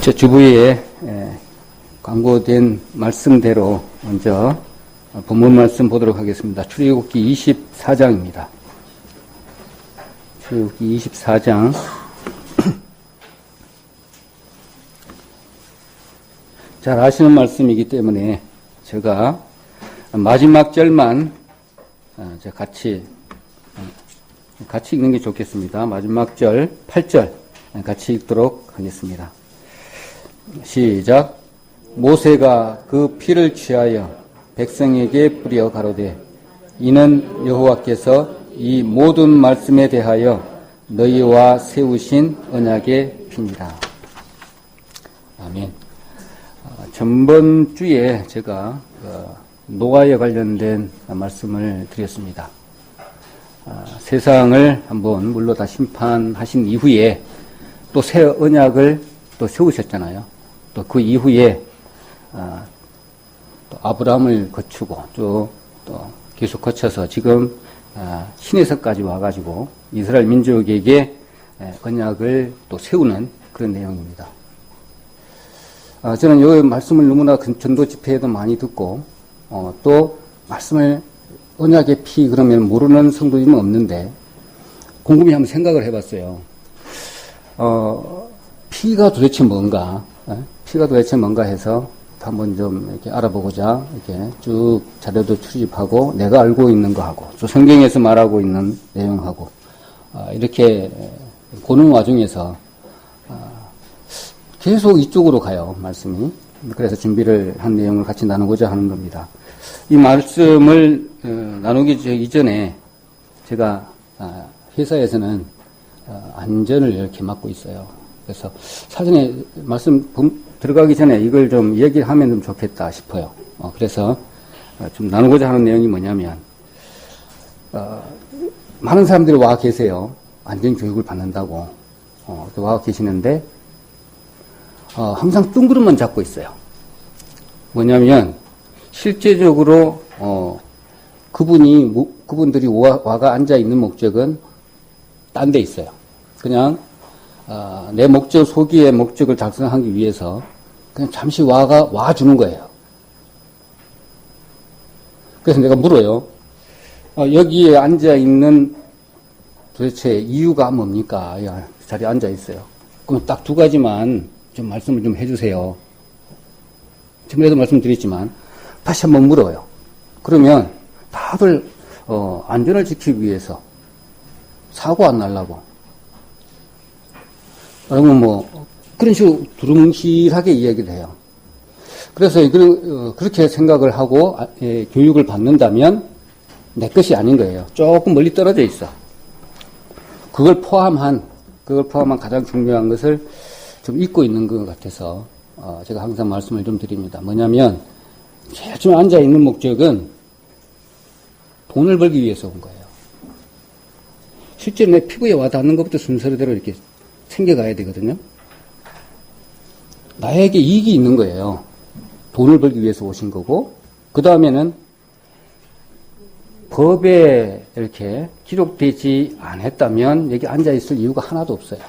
저 주부에 광고된 말씀대로 먼저 본문 말씀 보도록 하겠습니다. 출애굽기 24장입니다. 출애굽기 24장 잘 아시는 말씀이기 때문에 제가 마지막 절만 같이 읽는 게 좋겠습니다. 마지막 절 8절 같이 읽도록 하겠습니다. 시작. 모세가 그 피를 취하여 백성에게 뿌려 가로되 이는 여호와께서 이 모든 말씀에 대하여 너희와 세우신 언약의 피니라. 아멘. 전번 주에 제가 노아에 관련된 말씀을 드렸습니다. 세상을 한번 물로 다 심판하신 이후에 또 새 언약을 또 세우셨잖아요. 또 그 이후에 또 아브라함을 거치고 또 계속 거쳐서 지금 신에서까지 와가지고 이스라엘 민족에게 언약을 또 세우는 그런 내용입니다. 저는 이 말씀을 너무나 전도 집회에도 많이 듣고 또 말씀을 언약의 피 그러면 모르는 성도님은 없는데 곰곰이 한번 생각을 해봤어요. 피가 도대체 뭔가? 피가 도대체 뭔가 해서 한번 좀 이렇게 알아보고자 이렇게 쭉 자료도 추집하고 내가 알고 있는 거 하고 또 성경에서 말하고 있는 내용하고 이렇게 보는 와중에서 계속 이쪽으로 가요, 말씀이. 그래서 준비를 한 내용을 같이 나누고자 하는 겁니다. 이 말씀을 나누기 이전에 제가 회사에서는 안전을 이렇게 맡고 있어요. 그래서 사전에 말씀 들어가기 전에 이걸 좀 얘기를 하면 좀 좋겠다 싶어요. 그래서 좀 나누고자 하는 내용이 뭐냐면 많은 사람들이 와 계세요. 안전교육을 받는다고 와 계시는데 항상 뜬구름만 잡고 있어요. 뭐냐면 실제적으로 그분들이 와가 앉아 있는 목적은 딴 데 있어요. 그냥 내 목적 소기의 목적을 달성하기 위해서 그냥 잠시 와주는 거예요. 그래서 내가 물어요. 여기에 앉아 있는 도대체 이유가 뭡니까? 자리에 앉아 있어요. 그럼 딱 두 가지만 좀 말씀을 좀 해주세요. 전에도 말씀드렸지만 다시 한번 물어요. 그러면 다들 안전을 지키기 위해서 사고 안 나려고. 그러면 그런 식으로 두루뭉실하게 이야기를 해요. 그래서 그렇게 생각을 하고 교육을 받는다면 내 것이 아닌 거예요. 조금 멀리 떨어져 있어. 그걸 포함한 가장 중요한 것을 좀 잊고 있는 것 같아서 제가 항상 말씀을 좀 드립니다. 뭐냐면 제일 좀 앉아 있는 목적은 돈을 벌기 위해서 온 거예요. 실제로 내 피부에 와닿는 것부터 순서대로 이렇게 챙겨가야 되거든요. 나에게 이익이 있는 거예요. 돈을 벌기 위해서 오신 거고, 그 다음에는 법에 이렇게 기록되지 않았다면 여기 앉아 있을 이유가 하나도 없어요.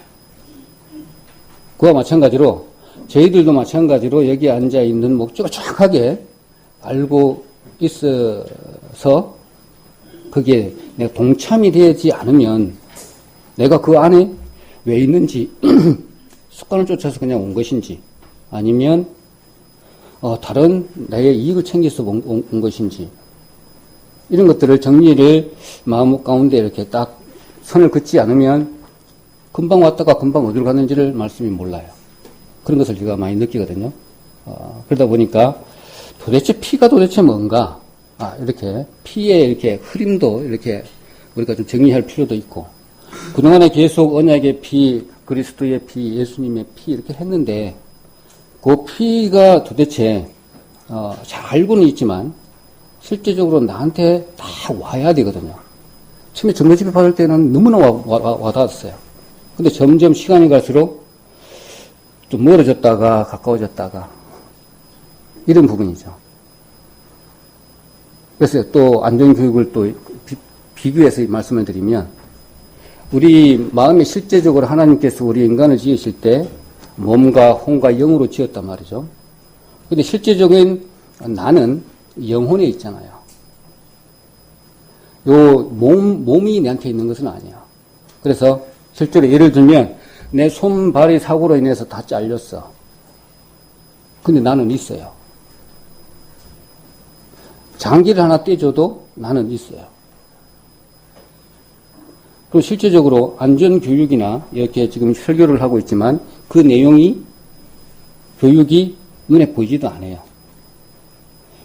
그와 마찬가지로 저희들도 마찬가지로 여기 앉아 있는 목적을 정확하게 알고 있어서 거기에 내가 동참이 되지 않으면 내가 그 안에 왜 있는지 습관을 쫓아서 그냥 온 것인지 아니면 다른 나의 이익을 챙겨서 온 것인지 이런 것들을 정리를 마음 가운데 이렇게 딱 선을 긋지 않으면 금방 왔다가 금방 어디로 가는지를 말씀이 몰라요. 그런 것을 제가 많이 느끼거든요. 그러다 보니까 도대체 피가 도대체 뭔가 이렇게 피의 이렇게 흐림도 이렇게 우리가 좀 정리할 필요도 있고 그동안에 계속 언약의 피, 그리스도의 피, 예수님의 피 이렇게 했는데 그 피가 도대체 잘 알고는 있지만 실제적으로 나한테 다 와야 되거든요. 처음에 전도집회 받을 때는 너무나 와닿았어요. 근데 점점 시간이 갈수록 좀 멀어졌다가 가까워졌다가 이런 부분이죠. 그래서 또 안전교육을 또 비교해서 말씀을 드리면 우리 마음에 실제적으로 하나님께서 우리 인간을 지으실 때 몸과 혼과 영으로 지었단 말이죠. 근데 실제적인 나는 영혼에 있잖아요. 몸이 내한테 있는 것은 아니야. 그래서 실제로 예를 들면 내 손발이 사고로 인해서 다 잘렸어. 근데 나는 있어요. 장기를 하나 떼줘도 나는 있어요. 그리고 실제적으로 안전교육이나 이렇게 지금 설교를 하고 있지만 그 내용이 교육이 눈에 보이지도 않아요.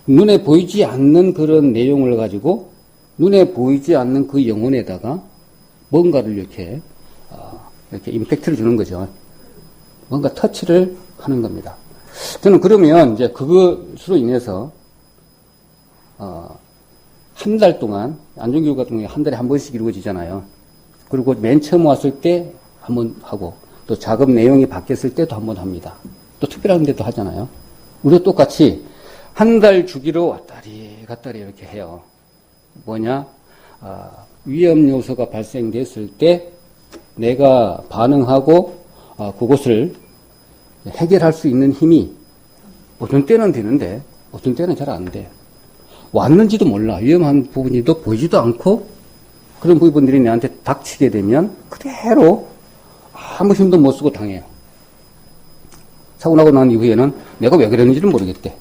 눈에 보이지 않는 그런 내용을 가지고 눈에 보이지 않는 그 영혼에다가 뭔가를 이렇게 임팩트를 주는 거죠. 뭔가 터치를 하는 겁니다. 저는 그러면 이제 그것으로 인해서 한 달 동안 안전교육 같은 경우에 한 달에 한 번씩 이루어지잖아요. 그리고 맨 처음 왔을 때 한 번 하고 또 작업 내용이 바뀌었을 때도 한 번 합니다. 또 특별한 데도 하잖아요. 우리도 똑같이 한 달 주기로 왔다리 갔다리 이렇게 해요. 뭐냐? 위험 요소가 발생됐을 때 내가 반응하고 그것을 해결할 수 있는 힘이 어떤 때는 되는데 어떤 때는 잘 안 돼. 왔는지도 몰라. 위험한 부분이도 보이지도 않고 그런 부분들이 내한테 닥치게 되면 그대로 아무 힘도 못 쓰고 당해요. 사고 나고 난 이후에는 내가 왜 그랬는지를 모르겠대.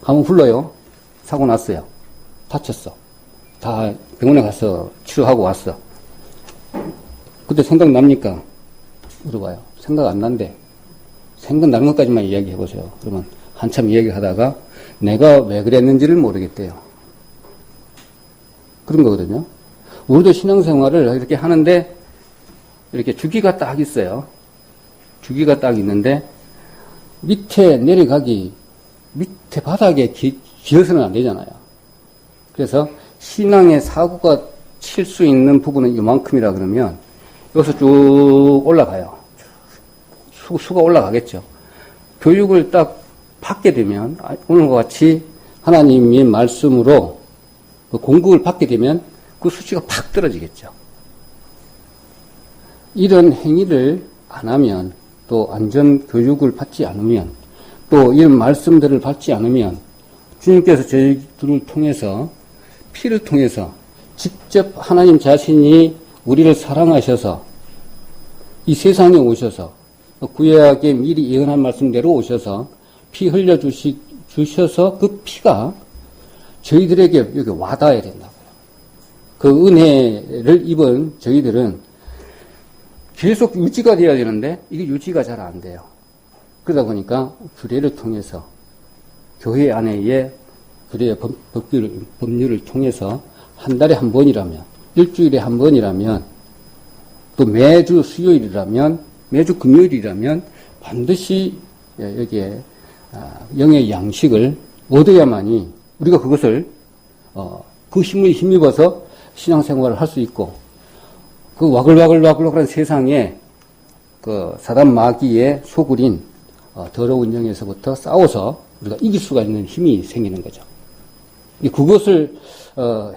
한번 불러요. 사고 났어요. 다쳤어. 다 병원에 가서 치료하고 왔어. 그때 생각납니까? 물어봐요. 생각 안 난대. 생각나는 것까지만 이야기해 보세요. 그러면 한참 이야기를 하다가 내가 왜 그랬는지를 모르겠대요. 그런 거거든요. 우리도 신앙생활을 이렇게 하는데 이렇게 주기가 딱 있어요. 주기가 딱 있는데 밑에 내려가기, 밑에 바닥에 기어서는 안 되잖아요. 그래서 신앙의 사고가 칠 수 있는 부분은 이만큼이라 그러면 여기서 쭉 올라가요. 수가 올라가겠죠. 교육을 딱 받게 되면 오늘과 같이 하나님의 말씀으로 그 공급을 받게 되면 그 수치가 팍 떨어지겠죠. 이런 행위를 안 하면 또 안전교육을 받지 않으면 또 이런 말씀들을 받지 않으면 주님께서 저희들을 통해서 피를 통해서 직접 하나님 자신이 우리를 사랑하셔서 이 세상에 오셔서 구약에 미리 예언한 말씀대로 오셔서 피 흘려주셔서 그 피가 저희들에게 여기 와닿아야 된다고요. 그 은혜를 입은 저희들은 계속 유지가 돼야 되는데 이게 유지가 잘 안 돼요. 그러다 보니까 규례를 통해서 교회 안에의 규례 법률을 통해서 한 달에 한 번이라면 일주일에 한 번이라면 또 매주 수요일이라면 매주 금요일이라면 반드시 여기에 영의 양식을 얻어야만이 우리가 그것을 그 힘을 힘입어서 신앙생활을 할 수 있고 그 와글와글한 세상에 그 사단 마귀의 소굴인 더러운 영에서부터 싸워서 우리가 이길 수가 있는 힘이 생기는 거죠. 그것을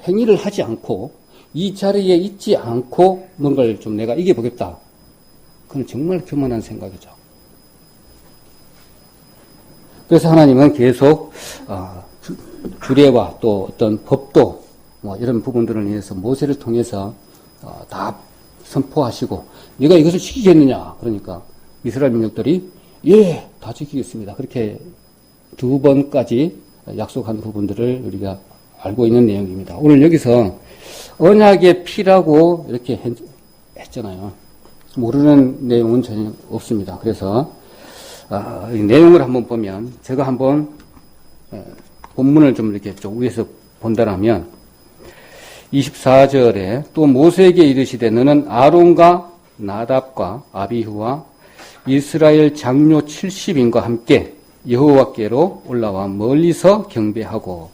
행위를 하지 않고 이 자리에 있지 않고 뭔가를 좀 내가 이겨보겠다. 그건 정말 교만한 생각이죠. 그래서 하나님은 계속 규례와 또 어떤 법도 뭐 이런 부분들을 위해서 모세를 통해서 다 선포하시고 네가 이것을 지키겠느냐 그러니까 이스라엘 민족들이 예, 다 지키겠습니다. 그렇게 두 번까지 약속한 부분들을 우리가 알고 있는 내용입니다. 오늘 여기서 언약의 피라고 이렇게 했잖아요. 모르는 내용은 전혀 없습니다. 그래서 이 내용을 한번 보면 제가 한번 본문을 좀 이렇게 좀 위에서 본다라면 24절에 또 모세에게 이르시되 너는 아론과 나답과 아비후와 이스라엘 장로 70인과 함께 여호와께로 올라와 멀리서 경배하고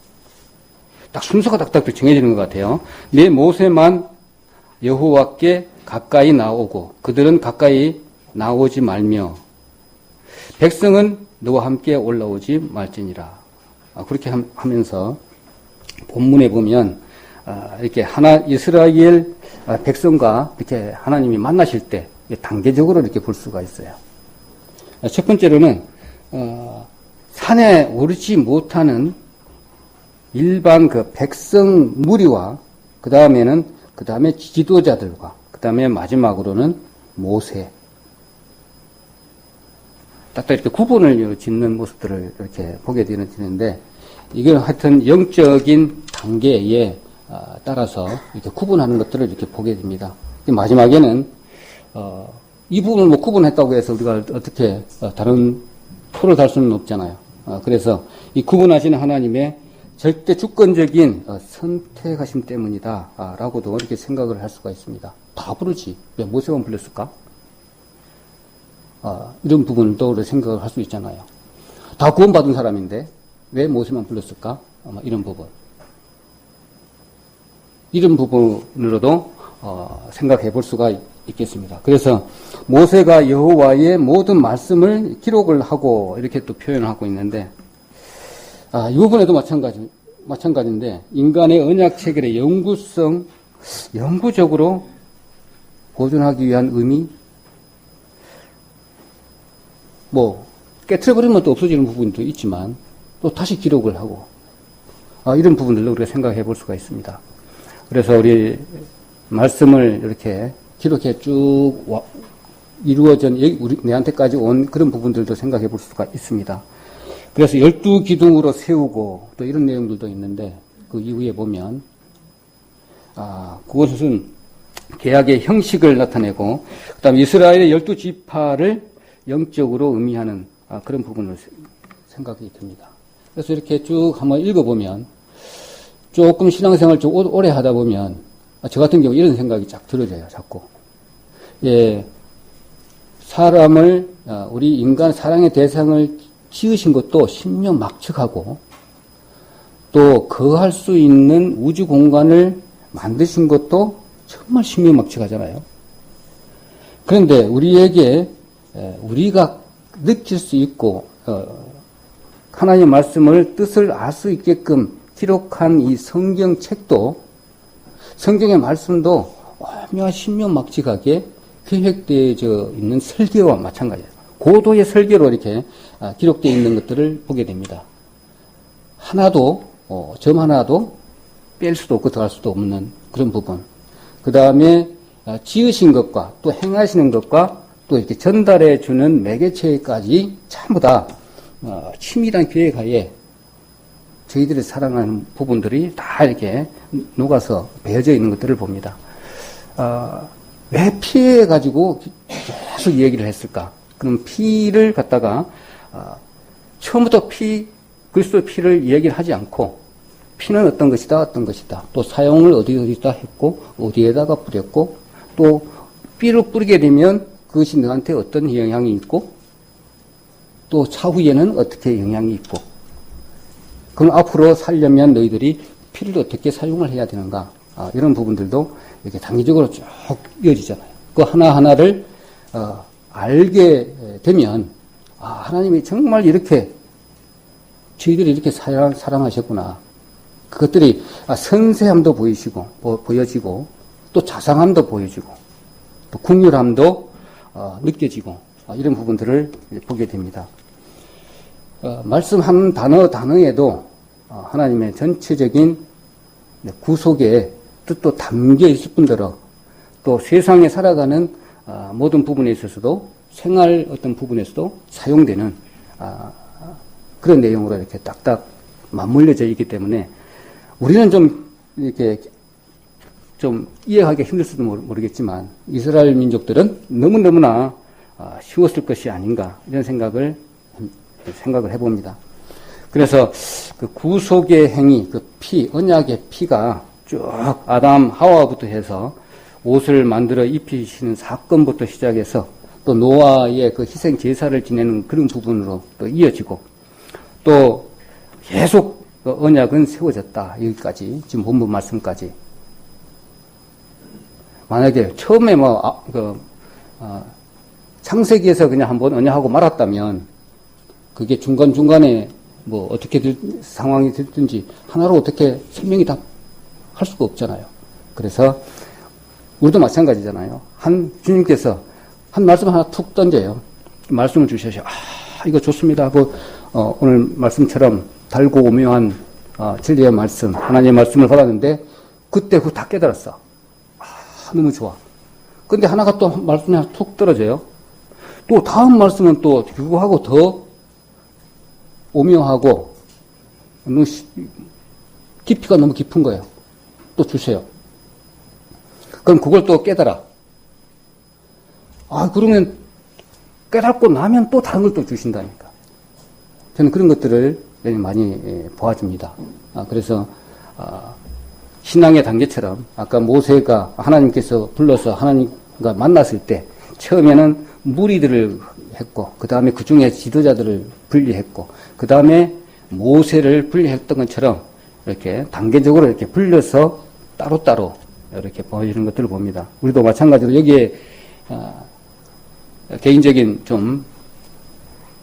딱 순서가 딱딱 정해지는 것 같아요. 내 모세만 여호와께 가까이 나오고 그들은 가까이 나오지 말며 백성은 너와 함께 올라오지 말지니라. 그렇게 하면서 본문에 보면 이렇게 이스라엘 백성과 이렇게 하나님이 만나실 때 단계적으로 이렇게 볼 수가 있어요. 첫 번째로는 산에 오르지 못하는 일반 그 백성 무리와 그 다음에 지도자들과 그 다음에 마지막으로는 모세. 딱 이렇게 구분을 짓는 모습들을 이렇게 보게 되는데, 이건 하여튼 영적인 단계에 따라서 이렇게 구분하는 것들을 이렇게 보게 됩니다. 마지막에는 이 부분을 뭐 구분했다고 해서 우리가 어떻게 다른 표를 달 수는 없잖아요. 그래서 이 구분하시는 하나님의 절대 주권적인 선택하심 때문이다 라고도 이렇게 생각을 할 수가 있습니다. 다 부르지 왜 모세만 불렀을까? 이런 부분도 생각을 할 수 있잖아요. 다 구원받은 사람인데 왜 모세만 불렀을까? 이런 부분으로도 생각해 볼 수가 있겠습니다. 그래서 모세가 여호와의 모든 말씀을 기록을 하고 이렇게 또 표현을 하고 있는데, 이 부분에도 마찬가지인데, 인간의 언약 체결의 영구적으로 보존하기 위한 의미, 깨트려버리면 또 없어지는 부분도 있지만, 또 다시 기록을 하고, 이런 부분들로 우리가 생각해 볼 수가 있습니다. 그래서 우리 말씀을 이렇게 기록해 쭉 이루어진, 우리 내한테까지 온 그런 부분들도 생각해 볼 수가 있습니다. 그래서 12기둥으로 세우고 또 이런 내용들도 있는데, 그 이후에 보면, 그것은 계약의 형식을 나타내고, 그 다음에 이스라엘의 12지파를 영적으로 의미하는 그런 부분을 생각이 듭니다. 그래서 이렇게 쭉 한번 읽어보면, 조금 신앙생활 좀 오래 하다 보면, 저 같은 경우 이런 생각이 쫙 들어져요, 자꾸. 사람을, 우리 인간 사랑의 대상을 지으신 것도 신묘막측하고, 또 거할 수 있는 우주 공간을 만드신 것도 정말 신묘막측하잖아요. 그런데 우리에게, 우리가 느낄 수 있고, 하나님의 말씀을 뜻을 알 수 있게끔 기록한 이 성경책도, 성경의 말씀도 오묘한 신묘막측하게 계획되어져 있는 설계와 마찬가지예요. 고도의 설계로 이렇게 기록되어 있는 것들을 보게 됩니다. 하나도, 점 하나도 뺄 수도 없고 더할 수도 없는 그런 부분. 그 다음에 지으신 것과 또 행하시는 것과 또 이렇게 전달해 주는 매개체까지 전부 다 치밀한 계획하에 저희들이 사랑하는 부분들이 다 이렇게 녹아서 배어져 있는 것들을 봅니다. 왜 피해 가지고 계속 얘기를 했을까? 그럼 피를 갖다가 처음부터 그리스도의 피를 얘기를 하지 않고, 피는 어떤 것이다, 또 사용을 어디다 했고, 어디에다가 뿌렸고, 또 피를 뿌리게 되면 그것이 너한테 어떤 영향이 있고, 또 차후에는 어떻게 영향이 있고, 그럼 앞으로 살려면 너희들이 피를 어떻게 사용을 해야 되는가, 이런 부분들도 이렇게 단기적으로 쭉 이어지잖아요. 그 하나하나를 알게 되면, 하나님이 정말 이렇게 저희들이 이렇게 사랑하셨구나. 그것들이 선세함도 보여지고, 또 자상함도 보여지고, 또 긍휼함도 느껴지고, 이런 부분들을 보게 됩니다. 말씀 한 단어에도 하나님의 전체적인 구속의 뜻도 담겨 있을 뿐더러, 또 세상에 살아가는 모든 부분에 있어서도, 생활 어떤 부분에서도 사용되는 그런 내용으로 이렇게 딱딱 맞물려져 있기 때문에, 우리는 좀 이렇게 좀 이해하기 힘들지도 모르겠지만, 이스라엘 민족들은 너무너무나 쉬웠을 것이 아닌가, 이런 생각을 해봅니다. 그래서 그 구속의 행위, 그 피, 언약의 피가 쭉 아담, 하와부터 해서 옷을 만들어 입히시는 사건부터 시작해서, 또 노아의 그 희생 제사를 지내는 그런 부분으로 또 이어지고, 또 계속 그 언약은 세워졌다. 여기까지, 지금 본문 말씀까지. 만약에 처음에 창세기에서 그냥 한번 언약하고 말았다면, 그게 중간중간에 어떻게 상황이 됐든지 하나로 어떻게 설명이 다 할 수가 없잖아요. 그래서 우리도 마찬가지잖아요. 주님께서 한 말씀 하나 툭 던져요. 말씀을 주셔서 이거 좋습니다 하고 오늘 말씀처럼 달고 오묘한 진리의 말씀, 하나님의 말씀을 받았는데 그때 그거 다 깨달았어. 너무 좋아. 근데 하나가 또 말씀이 하나 툭 떨어져요. 또 다음 말씀은 또 그거하고 더 오묘하고 너무 깊이가 너무 깊은 거예요. 또 주세요. 그럼 그걸 또 깨달아. 그러면 깨닫고 나면 또 다른 걸 또 주신다니까. 저는 그런 것들을 많이 보아줍니다. 그래서 신앙의 단계처럼 아까 모세가 하나님께서 불러서 하나님과 만났을 때 처음에는 무리들을 했고 그 다음에 그 중에 지도자들을 분리했고 그 다음에 모세를 분리했던 것처럼 이렇게 단계적으로 이렇게 불려서 따로따로 이렇게 보여주는 것들을 봅니다. 우리도 마찬가지로 여기에 개인적인 좀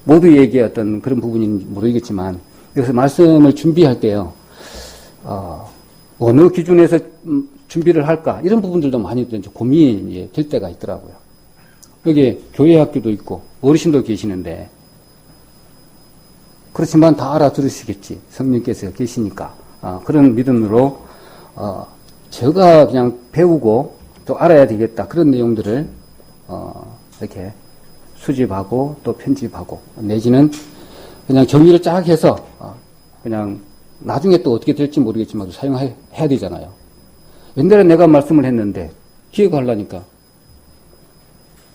모두에게 어떤 그런 부분인지 모르겠지만 여기서 말씀을 준비할 때요. 어느 기준에서 준비를 할까 이런 부분들도 많이 고민이 될 때가 있더라고요. 여기 교회 학교도 있고 어르신도 계시는데 그렇지만 다 알아들으시겠지. 성령께서 계시니까 그런 믿음으로 제가 그냥 배우고 또 알아야 되겠다 그런 내용들을 이렇게 수집하고 또 편집하고 내지는 그냥 정리를 쫙 해서 그냥 나중에 또 어떻게 될지 모르겠지만 사용해야 되잖아요. 옛날에 내가 말씀을 했는데 기억하려니까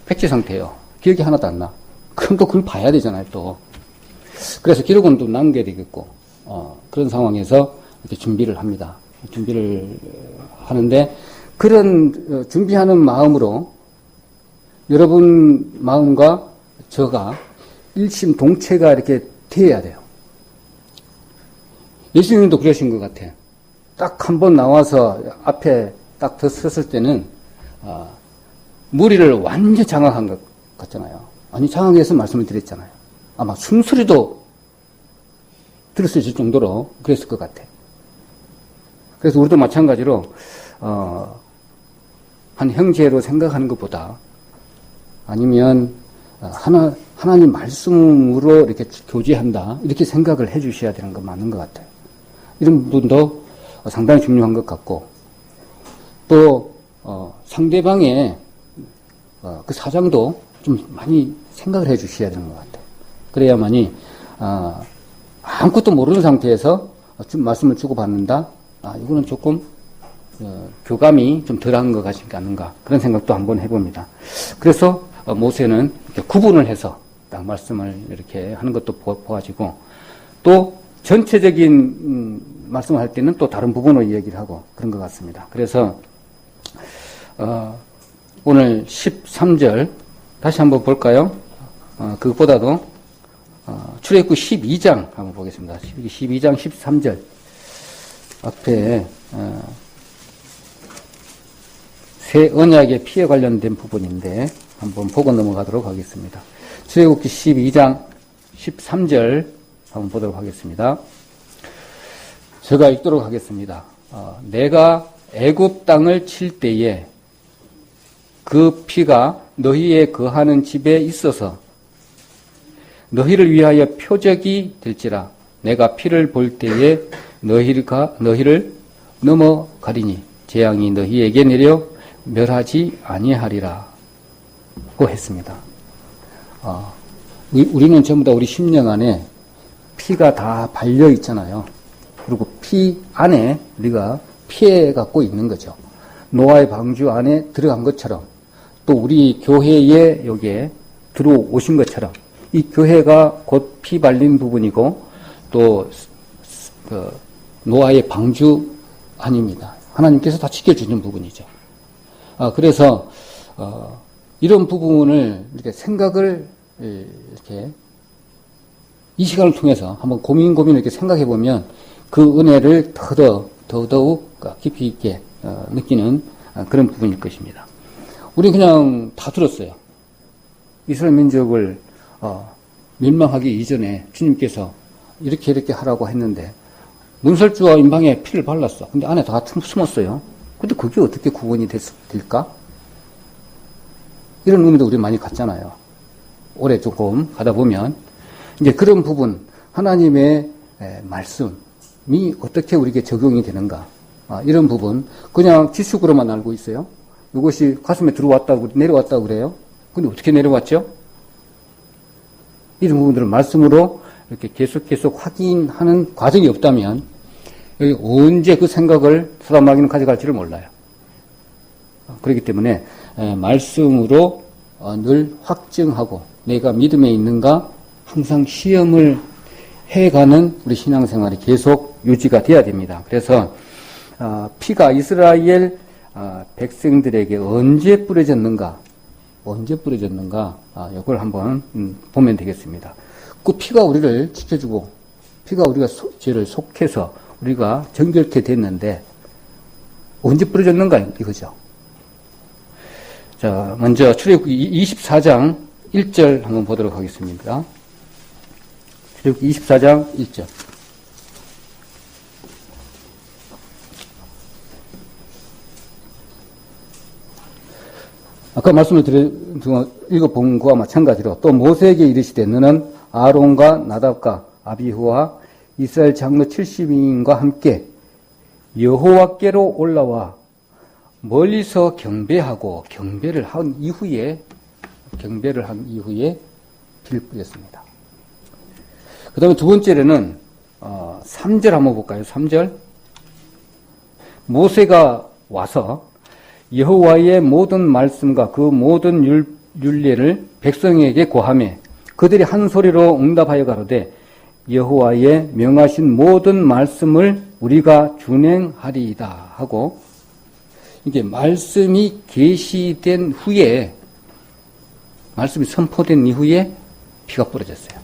백지 상태예요. 기억이 하나도 안 나. 그럼 또 그걸 봐야 되잖아요, 또. 그래서 기록은 또 남겨야 되겠고, 그런 상황에서 이렇게 준비를 합니다. 준비를 하는데, 그런 준비하는 마음으로 여러분 마음과 저가 일심동체가 이렇게 되어야 돼요. 예수님도 그러신 것 같아요. 딱 한 번 나와서 앞에 딱 섰을 때는, 무리를 완전히 장악한 것 같잖아요. 아니, 장악해서 말씀을 드렸잖아요. 아마 숨소리도 들었을 정도로 그랬을 것 같아요. 그래서 우리도 마찬가지로, 한 형제로 생각하는 것보다 아니면, 하나님 말씀으로 이렇게 교제한다. 이렇게 생각을 해 주셔야 되는 거 맞는 것 같아요. 이런 부분도 상당히 중요한 것 같고, 또, 상대방의 그 사정도 좀 많이 생각을 해 주셔야 되는 것 같아요. 그래야만이, 아무것도 모르는 상태에서 좀 말씀을 주고받는다? 이거는 조금, 교감이 좀 덜한 것 같지 않은가. 그런 생각도 한번 해봅니다. 그래서 모세는 이렇게 구분을 해서 딱 말씀을 이렇게 하는 것도 보아지고, 또 전체적인 말씀을 할 때는 또 다른 부분으로 얘기를 하고 그런 것 같습니다. 그래서, 오늘 13절 다시 한번 볼까요? 그것보다도 출애굽기 12장 한번 보겠습니다. 12장 13절 앞에 새 언약의 피에 관련된 부분인데 한번 보고 넘어가도록 하겠습니다. 출애굽기 12장 13절 한번 보도록 하겠습니다. 제가 읽도록 하겠습니다. 내가 애굽 땅을 칠 때에 그 피가 너희의 거하는 집에 있어서 너희를 위하여 표적이 될지라. 내가 피를 볼 때에 너희를 넘어가리니 재앙이 너희에게 내려 멸하지 아니하리라 고 했습니다. 우리는 전부 다 우리 심령 안에 피가 다 발려 있잖아요. 그리고 피 안에 우리가 피해 갖고 있는 거죠. 노아의 방주 안에 들어간 것처럼 또 우리 교회에 여기에 들어오신 것처럼 이 교회가 곧 피 발린 부분이고 또 노아의 방주 아닙니다. 하나님께서 다 지켜주는 부분이죠. 그래서 이런 부분을 이렇게 생각을 이렇게 이 시간을 통해서 한번 고민 이렇게 생각해 보면 그 은혜를 더더욱 깊이 있게 느끼는 그런 부분일 것입니다. 우리 그냥 다 들었어요. 이스라엘 민족을 멸망하기 이전에 주님께서 이렇게 하라고 했는데 문설주와 임방에 피를 발랐어. 근데 안에 다 숨었어요. 근데 그게 어떻게 구원이 될까? 이런 의미도 우리 많이 갖잖아요. 오래 조금 가다 보면 이제 그런 부분, 하나님의 말씀이 어떻게 우리에게 적용이 되는가, 이런 부분, 그냥 지식으로만 알고 있어요. 이것이 가슴에 들어왔다고, 내려왔다고 그래요. 근데 어떻게 내려왔죠? 이런 부분들을 말씀으로 이렇게 계속 확인하는 과정이 없다면, 여기 언제 그 생각을 사람에게는 가져갈지를 몰라요. 그렇기 때문에, 말씀으로 늘 확증하고, 내가 믿음에 있는가, 항상 시험을 해가는 우리 신앙생활이 계속 유지가 돼야 됩니다. 그래서 피가 이스라엘 백성들에게 언제 뿌려졌는가, 이걸 한번 보면 되겠습니다. 그 피가 우리를 지켜주고, 피가 우리가 죄를 속해서 우리가 정결케 됐는데 언제 뿌려졌는가 이거죠. 자, 먼저 출애굽기 24장 1절 한번 보도록 하겠습니다. 출애굽기 24장 1절. 아까 말씀을 읽어본 것과 마찬가지로 또 모세에게 이르시되 너는 아론과 나답과 아비후와 이스라엘 장로 70인과 함께 여호와께로 올라와 멀리서 경배하고 경배를 한 이후에 피를 뿌렸습니다. 그 다음에 두 번째로는 3절 한번 볼까요? 3절. 모세가 와서 여호와의 모든 말씀과 그 모든 율례를 백성에게 고하며 그들이 한 소리로 응답하여 가로되 여호와의 명하신 모든 말씀을 우리가 준행하리이다 하고, 이게 말씀이 계시된 후에, 말씀이 선포된 이후에 피가 뿌려졌어요.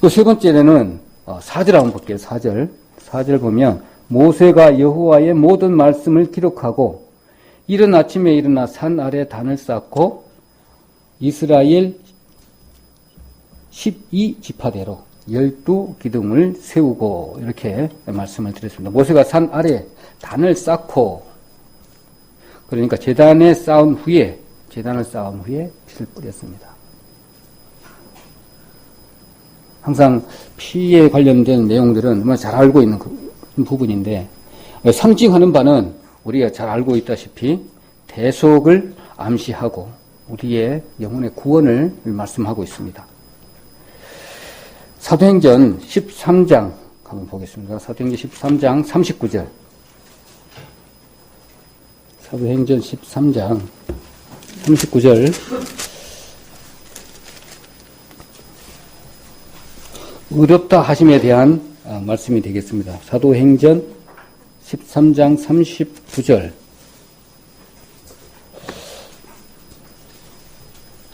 그 세 번째는 4절 한번 볼게요. 4절 보면 모세가 여호와의 모든 말씀을 기록하고 이른 아침에 일어나 산 아래 단을 쌓고 이스라엘 12지파대로 12기둥을 세우고, 이렇게 말씀을 드렸습니다. 모세가 산 아래 단을 쌓고, 그러니까 제단을 쌓은 후에 피를 뿌렸습니다. 항상 피에 관련된 내용들은 정말 잘 알고 있는 부분인데, 상징하는 바는 우리가 잘 알고 있다시피 대속을 암시하고 우리의 영혼의 구원을 말씀하고 있습니다. 사도행전 13장 한번 보겠습니다. 사도행전 13장 39절. 사도행전 13장 39절. 의롭다 하심에 대한 말씀이 되겠습니다. 사도행전 13장 39절.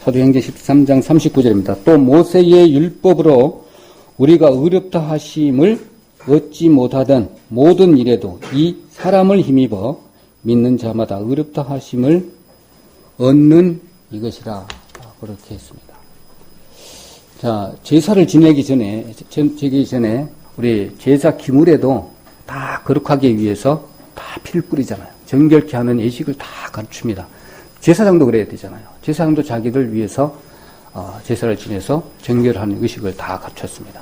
사도행전 13장 39절입니다. 또 모세의 율법으로 우리가 의롭다 하심을 얻지 못하던 모든 일에도 이 사람을 힘입어 믿는 자마다 의롭다 하심을 얻는 이것이라, 그렇게 했습니다. 자, 제사를 지내기 전에 우리 제사 기물에도 다 거룩하기 위해서 다 피를 뿌리잖아요. 정결케 하는 예식을 다 갖춥니다. 제사장도 그래야 되잖아요. 제사장도 자기들 위해서 제사를 지내서 정결하는 의식을 다 갖췄습니다.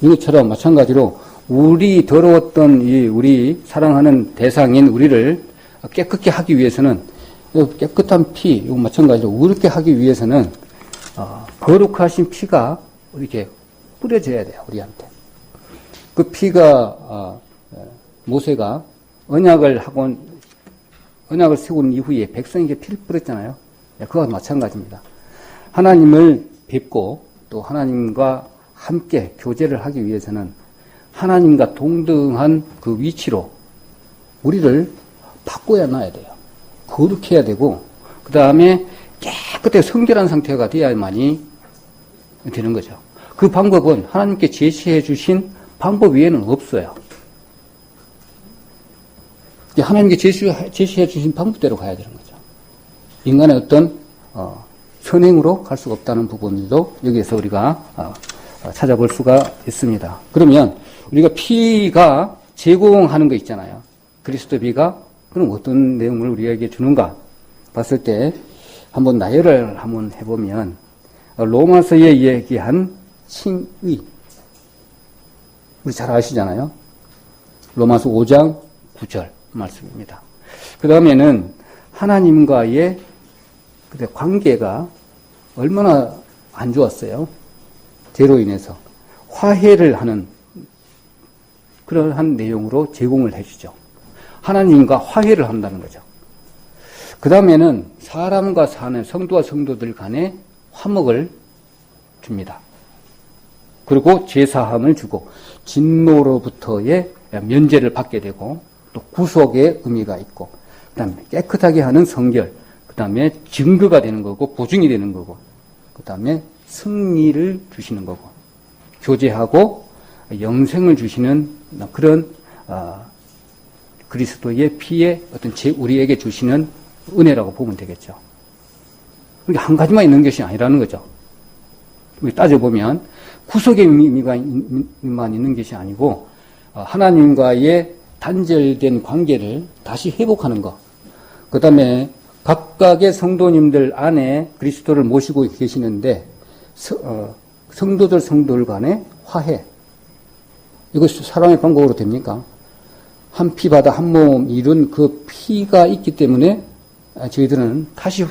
이것처럼 마찬가지로 우리 더러웠던 우리 사랑하는 대상인 우리를 깨끗게 하기 위해서는, 깨끗한 피, 이거 마찬가지로 의롭게 하기 위해서는 거룩하신 피가 이렇게 뿌려져야 돼요, 우리한테. 그 피가 모세가 언약을 세운 이후에 백성에게 피를 뿌렸잖아요. 그와 마찬가지입니다. 하나님을 뵙고 또 하나님과 함께 교제를 하기 위해서는 하나님과 동등한 그 위치로 우리를 바꿔야 놔야 돼요. 거룩해야 되고, 그 다음에 깨끗하게 성결한 상태가 되어야만이 되는 거죠. 그 방법은 하나님께 제시해 주신 방법 외에는 없어요. 하나님께 제시해 주신 방법대로 가야 되는 거죠. 인간의 어떤 선행으로 갈 수가 없다는 부분도 여기에서 우리가 찾아볼 수가 있습니다. 그러면 우리가 피가 제공하는 거 있잖아요. 그리스도 피가 그럼 어떤 내용을 우리에게 주는가 봤을 때 한번 나열을 한번 해보면 로마서에 얘기한 칭의, 우리 잘 아시잖아요. 로마서 5장 9절 말씀입니다. 그 다음에는 하나님과의 관계가 얼마나 안 좋았어요. 죄로 인해서 화해를 하는 그러한 내용으로 제공을 해주죠. 하나님과 화해를 한다는 거죠. 그 다음에는 사람과 사는 성도와 성도들 간에 화목을 줍니다. 그리고 제사함을 주고 진노로부터의 면제를 받게 되고 또 구속의 의미가 있고 그 다음에 깨끗하게 하는 성결, 그 다음에 증거가 되는 거고 보증이 되는 거고 그 다음에 승리를 주시는 거고 교제하고 영생을 주시는 그런 그리스도의 피에 어떤 우리에게 주시는 은혜라고 보면 되겠죠. 그게 한 가지만 있는 것이 아니라는 거죠. 따져보면 구속의 의미만 있는 것이 아니고 하나님과의 단절된 관계를 다시 회복하는 것. 그 다음에 각각의 성도님들 안에 그리스도를 모시고 계시는데 성도들 간의 화해. 이것이 사랑의 방법으로 됩니까? 한 피 받아 한 몸 이룬 그 피가 있기 때문에 저희들은 다시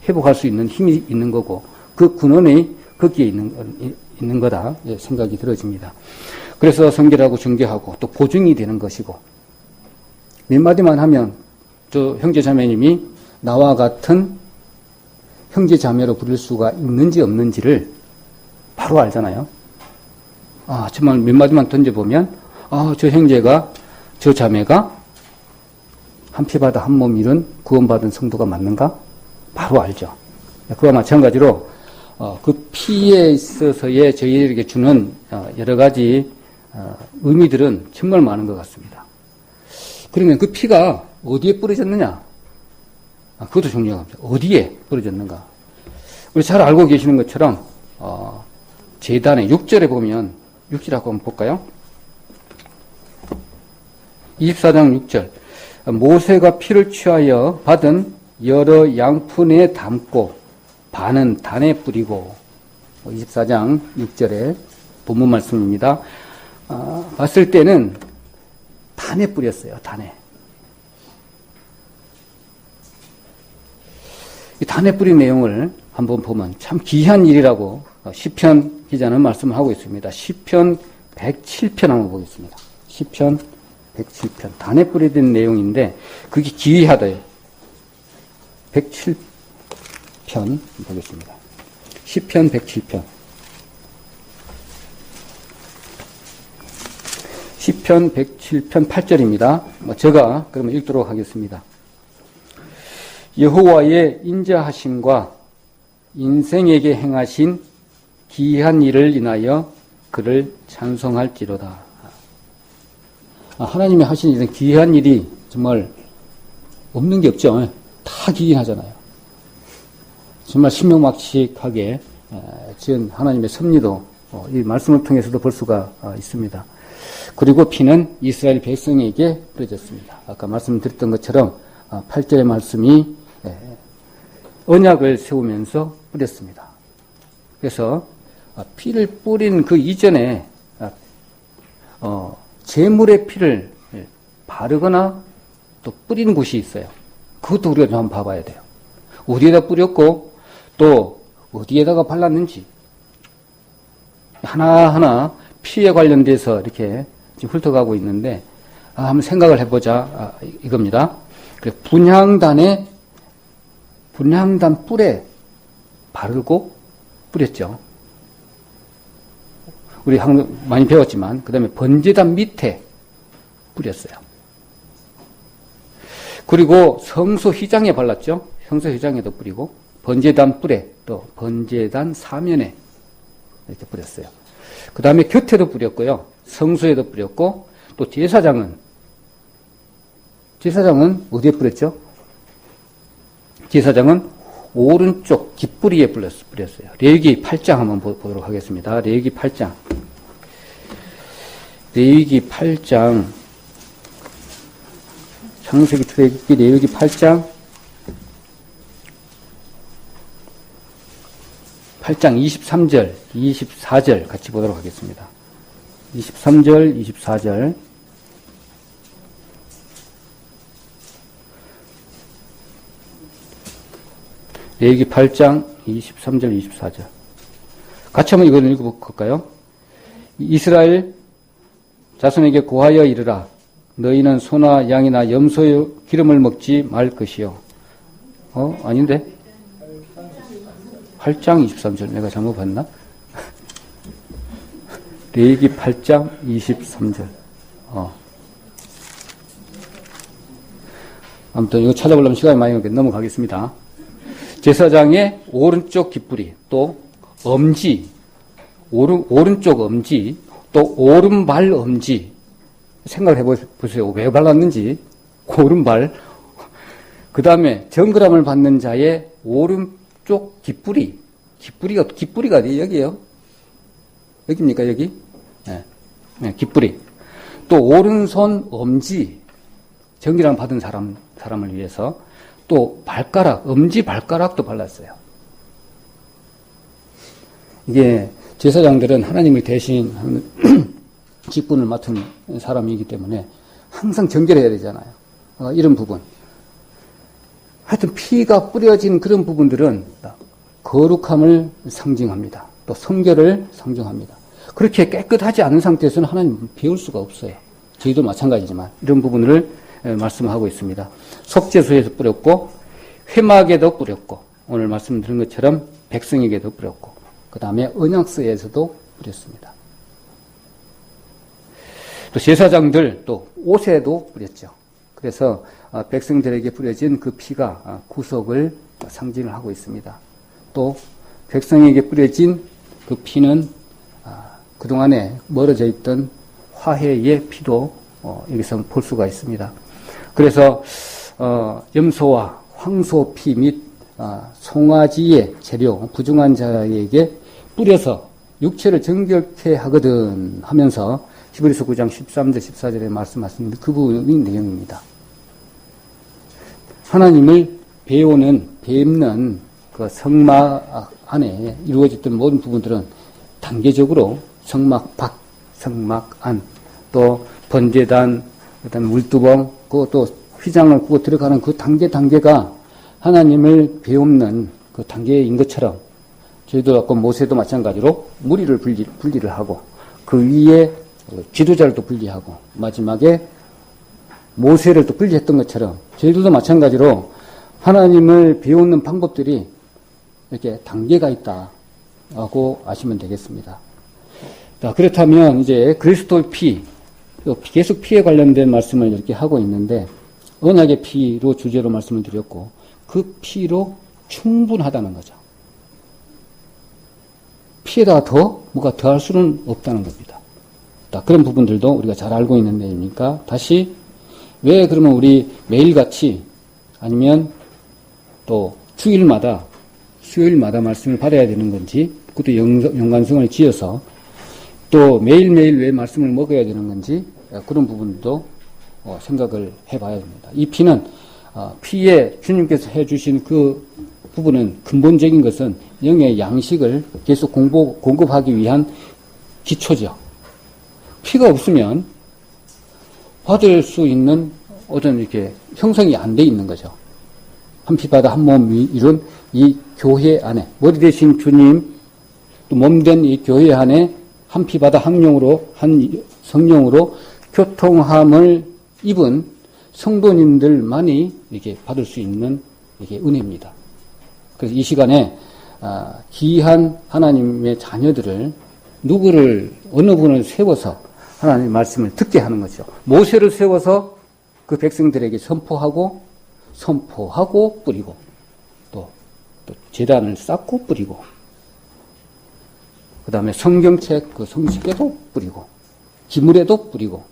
회복할 수 있는 힘이 있는 거고 그 근원이 거기에 있는 거다 생각이 들어집니다. 그래서 성결하고 정결하고 또 보증이 되는 것이고 몇 마디만 하면 저 형제자매님이 나와 같은 형제자매로 부를 수가 있는지 없는지를 바로 알잖아요. 정말 몇 마디만 던져보면 저 형제가 저 자매가 한 피 받아 한 몸 이룬 구원받은 성도가 맞는가? 바로 알죠. 그와 마찬가지로 그 피에 있어서의 저희에게 주는 여러 가지 의미들은 정말 많은 것 같습니다. 그러면 그 피가 어디에 뿌려졌느냐? 그것도 중요합니다. 어디에 뿌려졌는가? 우리 잘 알고 계시는 것처럼 제단의 6절에 보면 6절 한번 볼까요? 24장 6절 모세가 피를 취하여 받은 여러 양푼에 담고 반은 단에 뿌리고 24장 6절에 본문 말씀입니다. 봤을 때는 단에 뿌렸어요. 단에. 이 단에 뿌린 내용을 한번 보면 참 귀한 일이라고 시편 기자는 말씀을 하고 있습니다. 시편 107편 한번 보겠습니다. 시편 107편 단에 뿌려진 내용인데 그게 기이하다요. 107편 보겠습니다. 시편 107편 시편 107편 8절입니다. 제가 그러면 읽도록 하겠습니다. 여호와의 인자하심과 인생에게 행하신 기이한 일을 인하여 그를 찬송할지로다. 하나님이 하신 이런 기이한 일이 정말 없는 게 없죠. 다 기이하잖아요. 정말 신명막측하게 지은 하나님의 섭리도 이 말씀을 통해서도 볼 수가 있습니다. 그리고 피는 이스라엘 백성에게 뿌려졌습니다. 아까 말씀드렸던 것처럼 8절의 말씀이 언약을 세우면서 뿌렸습니다. 그래서 피를 뿌린 그 이전에 제물의 피를 바르거나 또 뿌리는 곳이 있어요. 그것도 우리가 좀 한번 봐봐야 돼요. 어디에다 뿌렸고 또 어디에다가 발랐는지 하나하나 피에 관련돼서 이렇게 지금 훑어가고 있는데 한번 생각을 해보자 이겁니다. 분향단 뿔에 바르고 뿌렸죠. 우리 많이 배웠지만 그 다음에 번제단 밑에 뿌렸어요. 그리고 성소 휘장에 발랐죠. 성소 휘장에도 뿌리고 번제단 뿔에 또 번제단 사면에 이렇게 뿌렸어요. 그 다음에 곁에도 뿌렸고요. 성소에도 뿌렸고 또 제사장은 어디에 뿌렸죠? 제사장은 오른쪽 깃뿌리에 뿌렸어요. 레위기 8장 한번 보도록 하겠습니다. 레위기 8장. 레위기 8장. 창세기, 출애굽기, 레위기 8장. 8장 23절, 24절 같이 보도록 하겠습니다. 23절, 24절. 레위기 8장 23절, 24절. 같이 한번 이걸 읽어볼까요? 이스라엘 자손에게 고하여 이르라. 너희는 소나 양이나 염소의 기름을 먹지 말 것이요. 아닌데? 8장 23절. 내가 잘못 봤나? 레위기 8장 23절. 아무튼 이거 찾아보려면 시간이 많이 걸리니까 넘어가겠습니다. 제사장의 오른쪽 깃뿌리, 또 엄지, 오른쪽 엄지, 또 오른발 엄지. 생각을 해보세요. 왜 발랐는지. 오른발. 그 다음에 정결함을 받는 자의 오른쪽 깃뿌리. 깃뿌리가 어디? 여기요. 여기입니까, 여기? 네, 깃뿌리. 또 오른손 엄지. 정결함 받은 사람을 위해서. 또 발가락, 엄지 발가락도 발랐어요. 이게 제사장들은 하나님을 대신하는 직분을 맡은 사람이기 때문에 항상 정결해야 되잖아요. 이런 부분. 하여튼 피가 뿌려진 그런 부분들은 거룩함을 상징합니다. 또 성결을 상징합니다. 그렇게 깨끗하지 않은 상태에서는 하나님을 배울 수가 없어요. 저희도 마찬가지지만 이런 부분을 말씀하고 있습니다. 속죄소에서 뿌렸고 회막에도 뿌렸고 오늘 말씀드린 것처럼 백성에게도 뿌렸고 그 다음에 언약서에서도 뿌렸습니다. 또 제사장들 또 옷에도 뿌렸죠. 그래서 백성들에게 뿌려진 그 피가 구속을 상징을 하고 있습니다. 또 백성에게 뿌려진 그 피는 그동안에 멀어져 있던 화해의 피도 여기서 볼 수가 있습니다. 그래서 염소와 황소 피 및 송아지의 재료 부정한 자에게 뿌려서 육체를 정결케 하거든 하면서 히브리서 9장 13절 14절에 말씀하신 그 부분의 내용입니다. 하나님을 뵙는 그 성막 안에 이루어졌던 모든 부분들은 단계적으로 성막 밖, 성막 안, 또 번제단, 그다음에 물두멍, 또 휘장을 꾸고 들어가는 그 단계가 하나님을 배움는 그 단계인 것처럼 저희도 아까 모세도 마찬가지로 무리를 분리를 하고 그 위에 지도자를 또 분리하고 마지막에 모세를 또 분리했던 것처럼 저희들도 마찬가지로 하나님을 배우는 방법들이 이렇게 단계가 있다고 아시면 되겠습니다. 자, 그렇다면 이제 그리스도의 피, 계속 피에 관련된 말씀을 이렇게 하고 있는데 언약의 피로 주제로 말씀을 드렸고 그 피로 충분하다는 거죠. 피에다가 뭐가 더할 수는 없다는 겁니다. 자, 그런 부분들도 우리가 잘 알고 있는 내용이니까 다시 왜 그러면 우리 매일같이 아니면 또 주일마다 수요일마다 말씀을 받아야 되는 건지 그것도 연관성을 지어서 또 매일매일 왜 말씀을 먹어야 되는 건지 그런 부분도 생각을 해봐야 됩니다. 이 피는 피에 주님께서 해주신 그 부분은 근본적인 것은 영의 양식을 계속 공급하기 위한 기초죠. 피가 없으면 받을 수 있는 어떤 이렇게 형성이 안 돼 있는 거죠. 한 피바다 한 몸이 이룬 이 교회 안에 머리 대신 주님 또 몸된 이 교회 안에 한 피바다 한 성령으로 교통함을 입은 성도님들만이 이렇게 받을 수 있는 이게 은혜입니다. 그래서 이 시간에 귀한 하나님의 자녀들을 어느 분을 세워서 하나님의 말씀을 듣게 하는 거죠. 모세를 세워서 그 백성들에게 선포하고 뿌리고 또 제단을 쌓고 뿌리고 그 다음에 성경책 그 성책에도 뿌리고 기물에도 뿌리고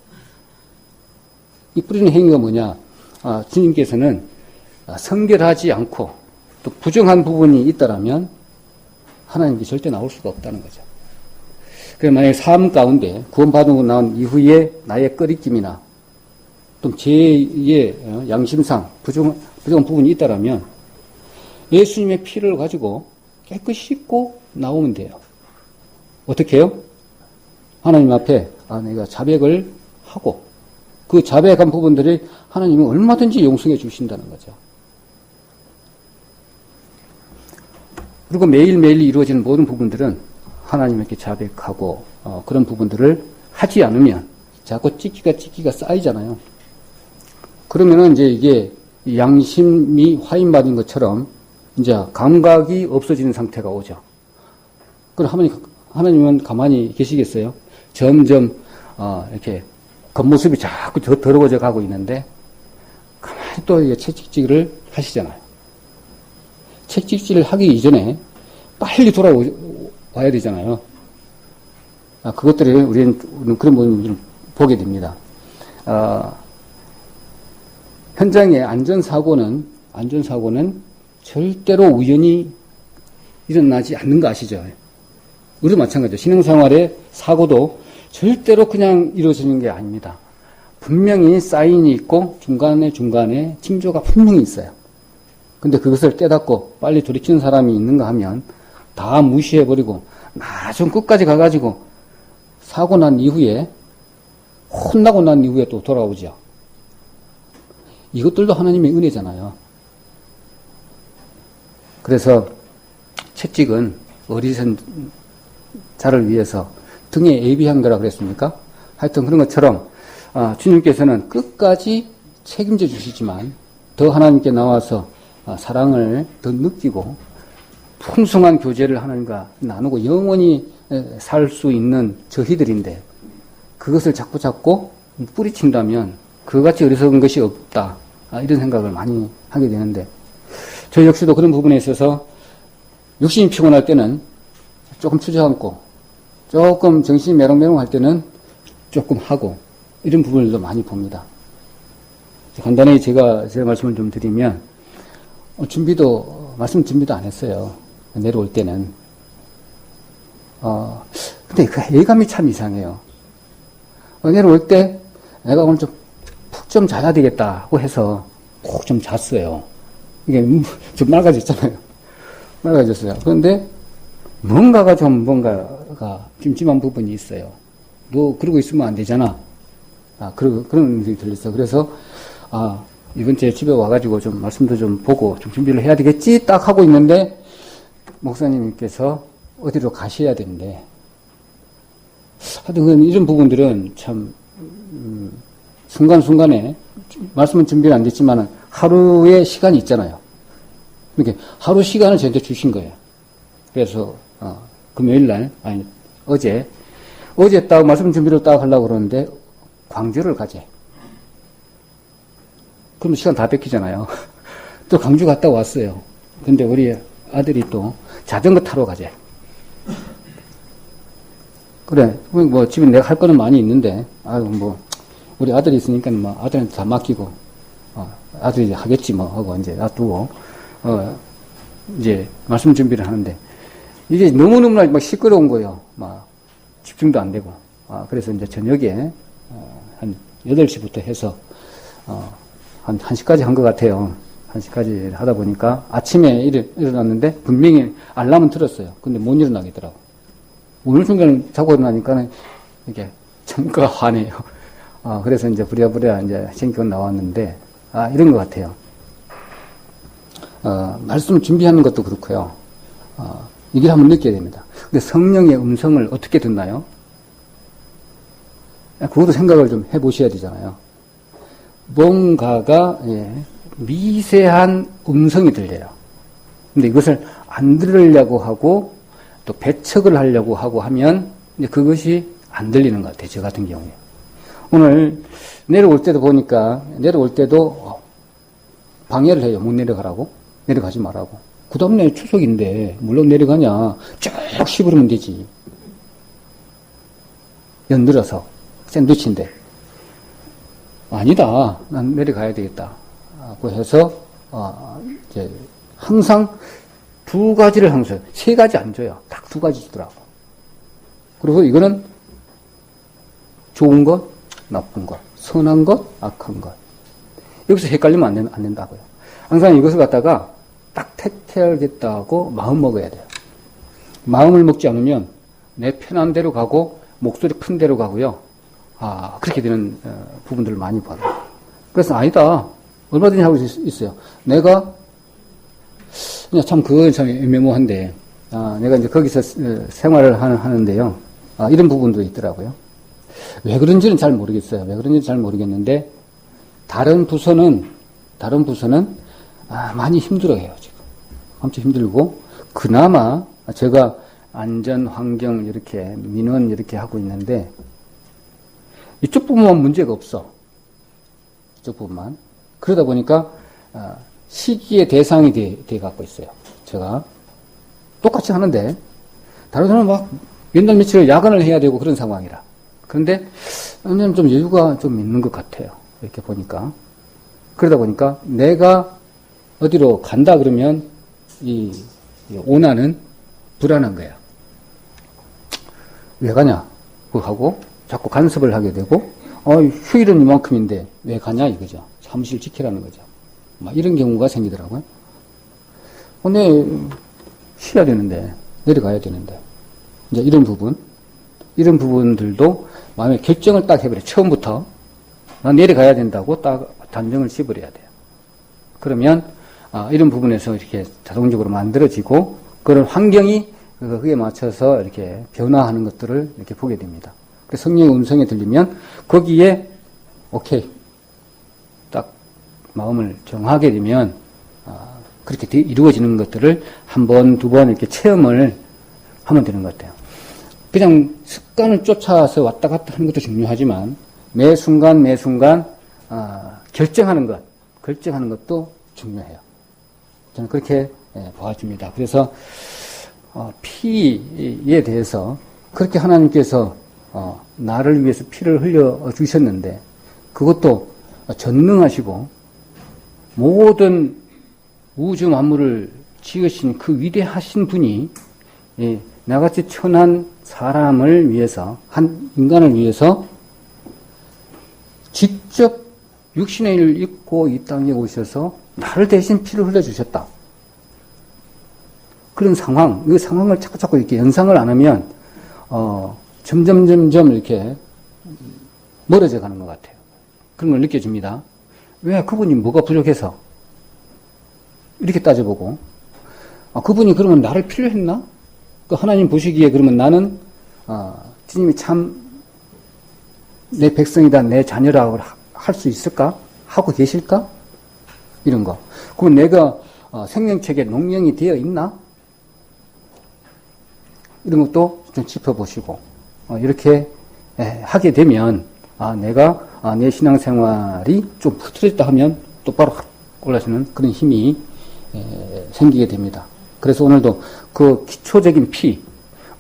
이 뿌리는 행위가 뭐냐? 주님께서는 성결하지 않고 또 부정한 부분이 있다라면 하나님께 절대 나올 수가 없다는 거죠. 그래서 만약에 삶 가운데 구원받고 나온 이후에 나의 꺼리낌이나 또 제2의 양심상 부정한 부분이 있다라면 예수님의 피를 가지고 깨끗이 씻고 나오면 돼요. 어떻게 해요? 하나님 앞에 내가 자백을 하고 그 자백한 부분들이 하나님이 얼마든지 용서해 주신다는 거죠. 그리고 매일매일 이루어지는 모든 부분들은 하나님께 자백하고 그런 부분들을 하지 않으면 자꾸 찌기가 쌓이잖아요. 그러면은 이제 이게 양심이 화인받은 것처럼 이제 감각이 없어지는 상태가 오죠. 그럼 하나님은 가만히 계시겠어요? 점점 이렇게 겉모습이 자꾸 더 더러워져 가고 있는데 가만히 또 이게 채찍질을 하시잖아요. 채찍질을 하기 이전에 빨리 돌아와야 되잖아요. 그것들이 우리는 그런 부분을 보게 됩니다. 현장의 안전사고는 절대로 우연히 일어나지 않는 거 아시죠? 우리도 마찬가지죠. 신앙생활의 사고도 절대로 그냥 이루어지는 게 아닙니다. 분명히 사인이 있고 중간에 징조가 분명히 있어요. 근데 그것을 깨닫고 빨리 돌이키는 사람이 있는가 하면 다 무시해버리고 나중 끝까지 가가지고 사고 난 이후에 혼나고 난 이후에 또 돌아오죠. 이것들도 하나님의 은혜잖아요. 그래서 채찍은 어리석은 자를 위해서 등에 예비한 거라 그랬습니까? 하여튼 그런 것처럼 주님께서는 끝까지 책임져 주시지만 더 하나님께 나와서 사랑을 더 느끼고 풍성한 교제를 하나님과 나누고 영원히 살 수 있는 저희들인데 그것을 자꾸 뿌리친다면 그같이 어리석은 것이 없다. 이런 생각을 많이 하게 되는데 저 역시도 그런 부분에 있어서 육신이 피곤할 때는 조금 주저앉고 조금 정신이 메롱메롱할 때는 조금 하고 이런 부분들도 많이 봅니다. 간단히 제가 말씀을 좀 드리면 말씀 준비도 안 했어요. 내려올 때는. 근데 그 예감이 참 이상해요. 내려올 때 내가 오늘 푹 좀 자야 되겠다고 해서 푹 좀 잤어요. 이게 좀 맑아졌잖아요. 맑아졌어요. 그런데 뭔가가 찜찜한 부분이 있어요. 너 그러고 있으면 안 되잖아. 그런 생각이 들렸어요. 그래서 이번 주에 집에 와가지고 좀 말씀도 좀 보고 좀 준비를 해야 되겠지 딱 하고 있는데 목사님께서 어디로 가셔야 되는데 하여튼 이런 부분들은 참 순간순간에 말씀은 준비는 안 됐지만 하루의 시간이 있잖아요. 이렇게 하루 시간을 저한테 주신 거예요. 그래서 금요일날 어제 딱 말씀 준비를 딱 하려고 그러는데 광주를 가재. 그럼 시간 다 뺏기잖아요. 또 광주 갔다 왔어요. 근데 우리 아들이 또 자전거 타러 가재. 그래, 뭐 집에 내가 할 거는 많이 있는데 우리 아들이 있으니까 아들한테 다 맡기고 아들이 하겠지 하고 이제 놔두고 이제 말씀 준비를 하는데 이게 너무너무나 막 시끄러운 거예요. 집중도 안 되고. 그래서 이제 저녁에 한 8시부터 해서 한 1시까지 한 것 같아요. 1시까지 하다 보니까 아침에 일어났는데 분명히 알람은 틀었어요. 근데 못 일어나겠더라고. 오늘 순간 자고 일어나니까 이게 전과가 화내요. 그래서 이제 부랴부랴 이제 생기고 나왔는데 이런 것 같아요. 말씀 준비하는 것도 그렇고요. 이걸 한번 느껴야 됩니다. 근데 성령의 음성을 어떻게 듣나요? 그것도 생각을 좀 해보셔야 되잖아요. 뭔가가 미세한 음성이 들려요. 근데 이것을 안 들으려고 하고 또 배척을 하려고 하고 하면 이제 그것이 안 들리는 것 같아요. 저 같은 경우에. 오늘 내려올 때도 보니까 내려올 때도 방해를 해요. 못 내려가라고. 내려가지 말라고. 그 다음날 추석인데 물론 내려가냐. 쭉 씹으면 되지. 연들어서 샌드위치인데 아니다. 난 내려가야 되겠다. 고 해서 이제 항상 2가지를 항상 3가지 안 줘요. 딱 2가지 주더라고. 그리고 이거는 좋은 것, 나쁜 것, 선한 것, 악한 것. 여기서 헷갈리면 안 된다고요. 항상 이것을 갖다가 딱 택해야겠다고 마음 먹어야 돼요. 마음을 먹지 않으면 내 편한 대로 가고 목소리 큰 대로 가고요. 그렇게 되는 부분들을 많이 봐요. 그래서 아니다. 얼마든지 하고 있어요. 내가 그냥 참 그건 참 애매모호한데 내가 이제 거기서 생활을 하는데요. 이런 부분도 있더라고요. 왜 그런지는 잘 모르겠어요. 왜 그런지는 잘 모르겠는데 다른 부서는 많이 힘들어해요. 지금 엄청 힘들고 그나마 제가 안전 환경 이렇게 민원 이렇게 하고 있는데 이쪽 부분만 문제가 없어. 이쪽 부분만. 그러다 보니까 시기의 대상이 돼 갖고 있어요. 제가 똑같이 하는데 다른 사람은 막 몇 날 며칠 야근을 해야 되고 그런 상황이라. 그런데 좀 여유가 좀 있는 것 같아요. 이렇게 보니까. 그러다 보니까 내가 어디로 간다 그러면 이 오나는 불안한 거야. 왜 가냐? 그거 하고 자꾸 간섭을 하게 되고 휴일은 이만큼인데 왜 가냐 이거죠. 사무실 지키라는 거죠. 막 이런 경우가 생기더라고요. 근데 쉬어야 되는데 내려가야 되는데 이제 이런 부분들도 마음에 결정을 딱 해버려. 처음부터 난 내려가야 된다고 딱 단정을 지어버려야 돼요. 그러면 이런 부분에서 이렇게 자동적으로 만들어지고 그런 환경이 그에 맞춰서 이렇게 변화하는 것들을 이렇게 보게 됩니다. 그래서 성령의 음성이 들리면 거기에 오케이 딱 마음을 정하게 되면 그렇게 이루어지는 것들을 한 번, 두 번 이렇게 체험을 하면 되는 것 같아요. 그냥 습관을 쫓아서 왔다 갔다 하는 것도 중요하지만 매 순간 결정하는 것도 중요해요. 저는 그렇게 보아집니다. 그래서 피에 대해서 그렇게 하나님께서 나를 위해서 피를 흘려 주셨는데 그것도 전능하시고 모든 우주 만물을 지으신 그 위대하신 분이 나같이 천한 사람을 위해서 한 인간을 위해서 직접 육신의 일을 입고 이 땅에 오셔서 나를 대신 피를 흘려주셨다. 그런 상황, 이 상황을 자꾸 이렇게 연상을 안 하면 점점 이렇게 멀어져 가는 것 같아요. 그런 걸 느껴집니다. 왜 그분이 뭐가 부족해서 이렇게 따져보고 그분이 그러면 나를 필요했나? 그 하나님 보시기에 그러면 나는 주님이 참 내 백성이다, 내 자녀라고 할 수 있을까? 하고 계실까? 이런 거. 그럼 내가 생명책에 농령이 되어 있나? 이런 것도 좀 짚어보시고 이렇게 하게 되면 내가 내 신앙생활이 좀 흐트러졌다 하면 똑바로 올라서는 그런 힘이 생기게 됩니다. 그래서 오늘도 그 기초적인 피,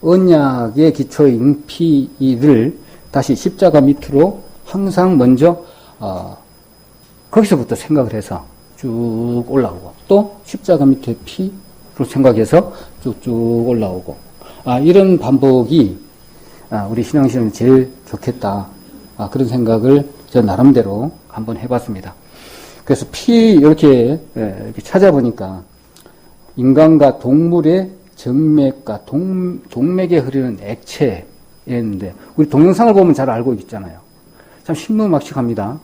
언약의 기초인 피를 다시 십자가 밑으로 항상 먼저 거기서부터 생각을 해서 쭉 올라오고 또 십자가 밑에 피로 생각해서 쭉쭉 올라오고 이런 반복이 우리 신앙생활에 제일 좋겠다. 그런 생각을 저 나름대로 한번 해봤습니다. 그래서 피 이렇게 찾아보니까 인간과 동물의 정맥과 동맥에 흐르는 액체였는데 우리 동영상을 보면 잘 알고 있잖아요. 참 신문막식합니다.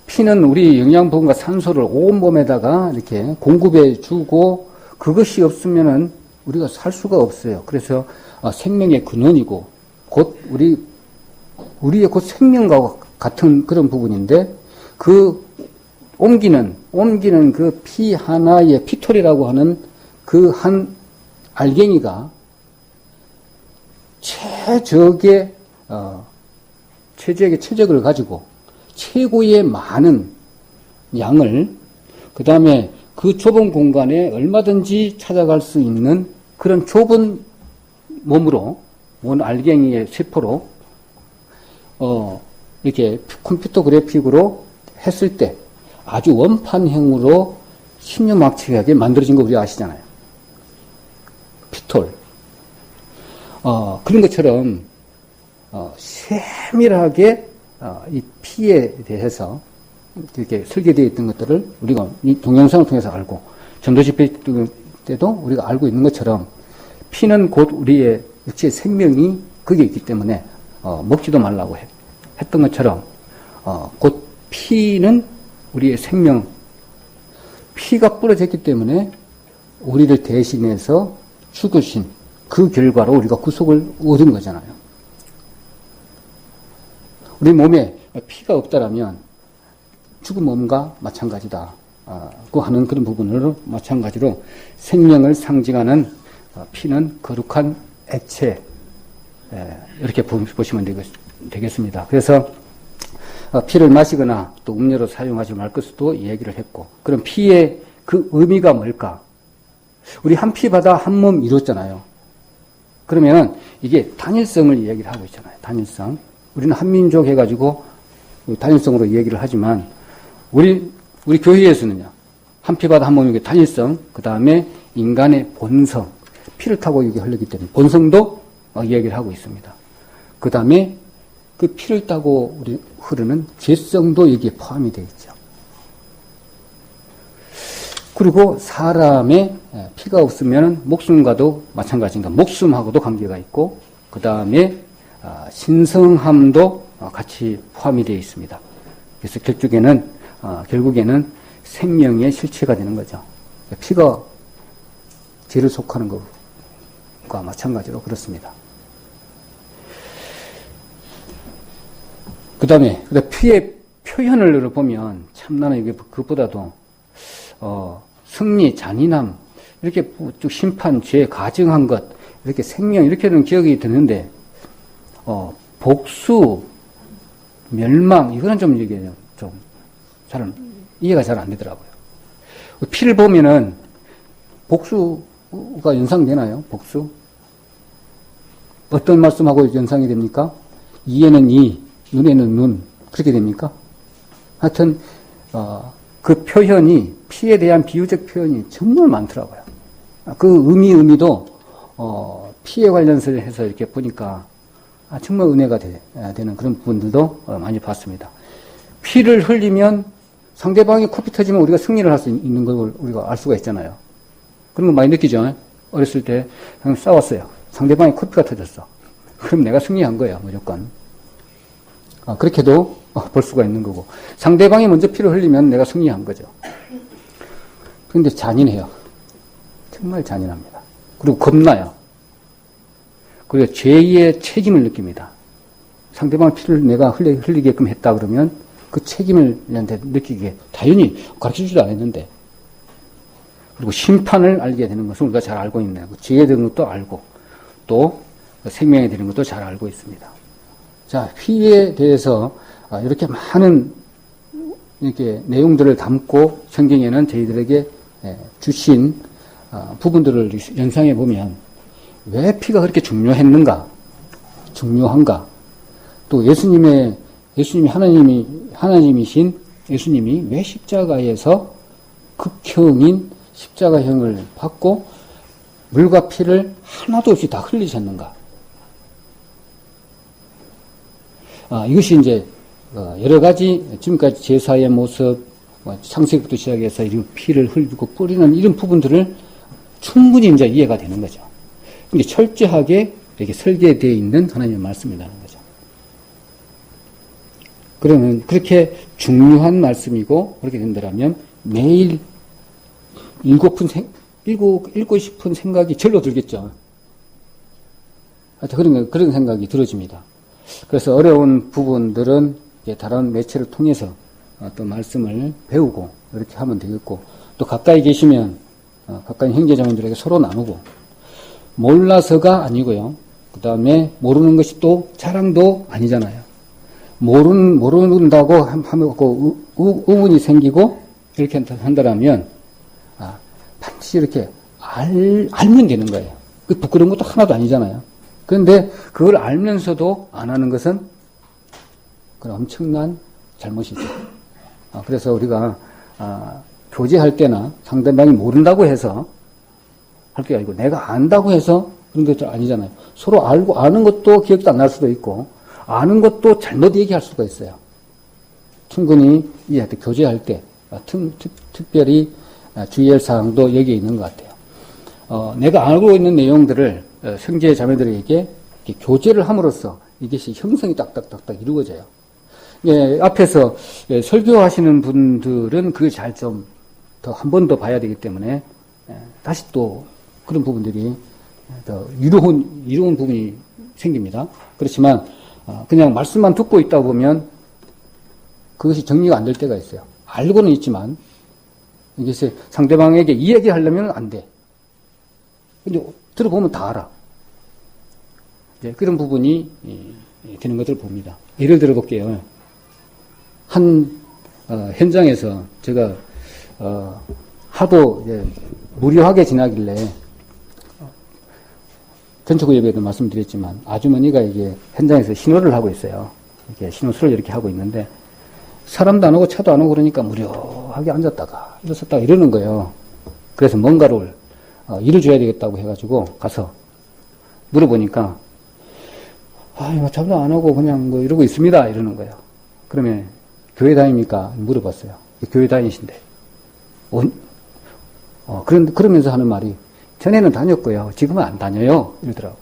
피는 우리 영양분과 산소를 온 몸에다가 이렇게 공급해 주고 그것이 없으면은 우리가 살 수가 없어요. 그래서 생명의 근원이고 곧 우리의 곧 생명과 같은 그런 부분인데 그 옮기는 그 피 하나의 피톨이라고 하는 그 한 알갱이가 최적의 체적을 가지고 최고의 많은 양을 그 다음에 그 좁은 공간에 얼마든지 찾아갈 수 있는 그런 좁은 몸으로 알갱이의 세포로 이렇게 컴퓨터 그래픽으로 했을 때 아주 원판형으로 신묘막측하게 만들어진 거 우리 아시잖아요. 피톨. 그런 것처럼 세밀하게 이 피에 대해서 이렇게 설계되어 있던 것들을 우리가 이 동영상을 통해서 알고 전도 집회 때도 우리가 알고 있는 것처럼 피는 곧 우리의 육체의 생명이 거기에 있기 때문에 먹지도 말라고 했던 것처럼 곧 피는 우리의 생명, 피가 뿌려졌기 때문에 우리를 대신해서 죽으신 그 결과로 우리가 구속을 얻은 거잖아요. 우리 몸에 피가 없다라면 죽은 몸과 마찬가지다. 그 하는 그런 부분으로 마찬가지로 생명을 상징하는 피는 거룩한 액체, 이렇게 보시면 되겠습니다. 그래서 피를 마시거나 또 음료로 사용하지 말 것도 이야기를 했고, 그럼 피의 그 의미가 뭘까? 우리 한 피 받아 한 몸 이뤘잖아요. 그러면 이게 단일성을 이야기를 하고 있잖아요. 단일성. 우리는 한민족 해가지고 단일성으로 이야기를 하지만 우리 교회에서는요, 한 피 받아 한 몸의 단일성, 그 다음에 인간의 본성, 피를 타고 이게 흐르기 때문에 본성도 이야기를 하고 있습니다. 그 다음에 그 피를 따고 우리 흐르는 죄성도 여기에 포함이 되어 있죠. 그리고 사람의 피가 없으면 목숨과도 마찬가지인가, 목숨하고도 관계가 있고, 그 다음에 신성함도 같이 포함이 되어 있습니다. 그래서 결국에는 생명의 실체가 되는 거죠. 피가 죄를 속하는 것과 마찬가지로 그렇습니다. 그 다음에 피의 표현을 보면 참 나는 이게 그것보다도 승리, 잔인함, 이렇게 쭉 심판, 죄, 가증한 것, 이렇게 생명, 이렇게는 기억이 드는데, 복수, 멸망, 이거는 좀 이게 좀 이해가 잘 안 되더라고요. 피를 보면은 복수가 연상되나요? 복수? 어떤 말씀하고 연상이 됩니까? 이에는 이, 눈에는 눈, 그렇게 됩니까? 하여튼, 그 표현이, 피에 대한 비유적 표현이 정말 많더라고요. 그 의미도, 피에 관련해서 해서 이렇게 보니까, 정말 은혜가 되는 그런 부분들도 많이 봤습니다. 피를 흘리면 상대방이 코피 터지면 우리가 승리를 할 수 있는 걸 우리가 알 수가 있잖아요. 그런 거 많이 느끼죠? 어렸을 때 싸웠어요. 상대방이 코피가 터졌어. 그럼 내가 승리한 거예요, 무조건. 그렇게도 볼 수가 있는 거고. 상대방이 먼저 피를 흘리면 내가 승리한 거죠. 그런데 잔인해요. 정말 잔인합니다. 그리고 겁나요. 그리고 죄의 책임을 느낍니다. 상대방의 피를 내가 흘리게끔 했다 그러면 그 책임을 얘한테 느끼게, 당연히 가르쳐주지도 않았는데. 그리고 심판을 알게 되는 것은 우리가 잘 알고 있네요. 죄에 대한 것도 알고, 또 생명에 대한 것도 잘 알고 있습니다. 자, 피에 대해서 이렇게 많은 이렇게 내용들을 담고 성경에는 저희들에게 주신 부분들을 연상해 보면 왜 피가 그렇게 중요한가? 또 예수님이 하나님이신 예수님이 왜 십자가에서 극형인 십자가형을 받고 물과 피를 하나도 없이 다 흘리셨는가? 이것이 이제 여러 가지 지금까지 제사의 모습, 창세기부터 시작해서 이런 피를 흘리고 뿌리는 이런 부분들을 충분히 이제 이해가 되는 거죠. 근데 철저하게 이렇게 설계되어 있는 하나님의 말씀이라는 거죠. 그러면 그렇게 중요한 말씀이고 그렇게 된다면 매일 읽고 싶은 생각이 절로 들겠죠. 하여튼 그런 생각이 들어집니다. 그래서 어려운 부분들은 다른 매체를 통해서 또 말씀을 배우고 이렇게 하면 되겠고, 또 가까이 계시면 가까이 형제자매들에게 서로 나누고, 몰라서가 아니고요. 그 다음에 모르는 것이 또 자랑도 아니잖아요. 모른다고 하면 의문이 생기고 이렇게 한다면 반드시 이렇게 알면 되는 거예요. 그 부끄러운 것도 하나도 아니잖아요. 그런데 그걸 알면서도 안 하는 것은 그런 엄청난 잘못이죠. 그래서 우리가 교제할 때나 상대방이 모른다고 해서 할 게 아니고, 내가 안다고 해서 그런 것도 아니잖아요. 서로 알고, 아는 것도 기억도 안 날 수도 있고, 아는 것도 잘못 얘기할 수가 있어요. 충분히 이해할 때, 교제할 때 특별히 주의할 사항도 여기에 있는 것 같아요. 내가 알고 있는 내용들을 형제 자매들에게 이렇게 교제를 함으로써 이것이 형성이 딱딱딱딱 이루어져요. 예, 앞에서 설교하시는 분들은 그걸 잘 좀 더 한 번 더 봐야 되기 때문에 다시 또 그런 부분들이 더 이로운 부분이 생깁니다. 그렇지만 그냥 말씀만 듣고 있다 보면 그것이 정리가 안 될 때가 있어요. 알고는 있지만 이것이 상대방에게 이야기하려면 안 돼. 근데 들어보면 다 알아. 이제 그런 부분이 되는 것을 봅니다. 예를 들어 볼게요. 한 현장에서 제가 하도 이제 무료하게 지나길래 전초구 예배에도 말씀드렸지만 아주머니가 이게 현장에서 신호를 하고 있어요. 이렇게 신호수를 이렇게 하고 있는데 사람도 안 오고 차도 안 오고 그러니까 무료하게 앉았다가 일어섰다가 이러는 거예요. 그래서 뭔가를 일을 줘야 되겠다고 해가지고 가서 물어보니까 이거 잠도 안 오고 그냥 뭐 이러고 있습니다 이러는 거예요. 그러면 교회 다닙니까? 물어봤어요. 교회 다니신데 그러면서 하는 말이 전에는 다녔고요. 지금은 안 다녀요. 이러더라고.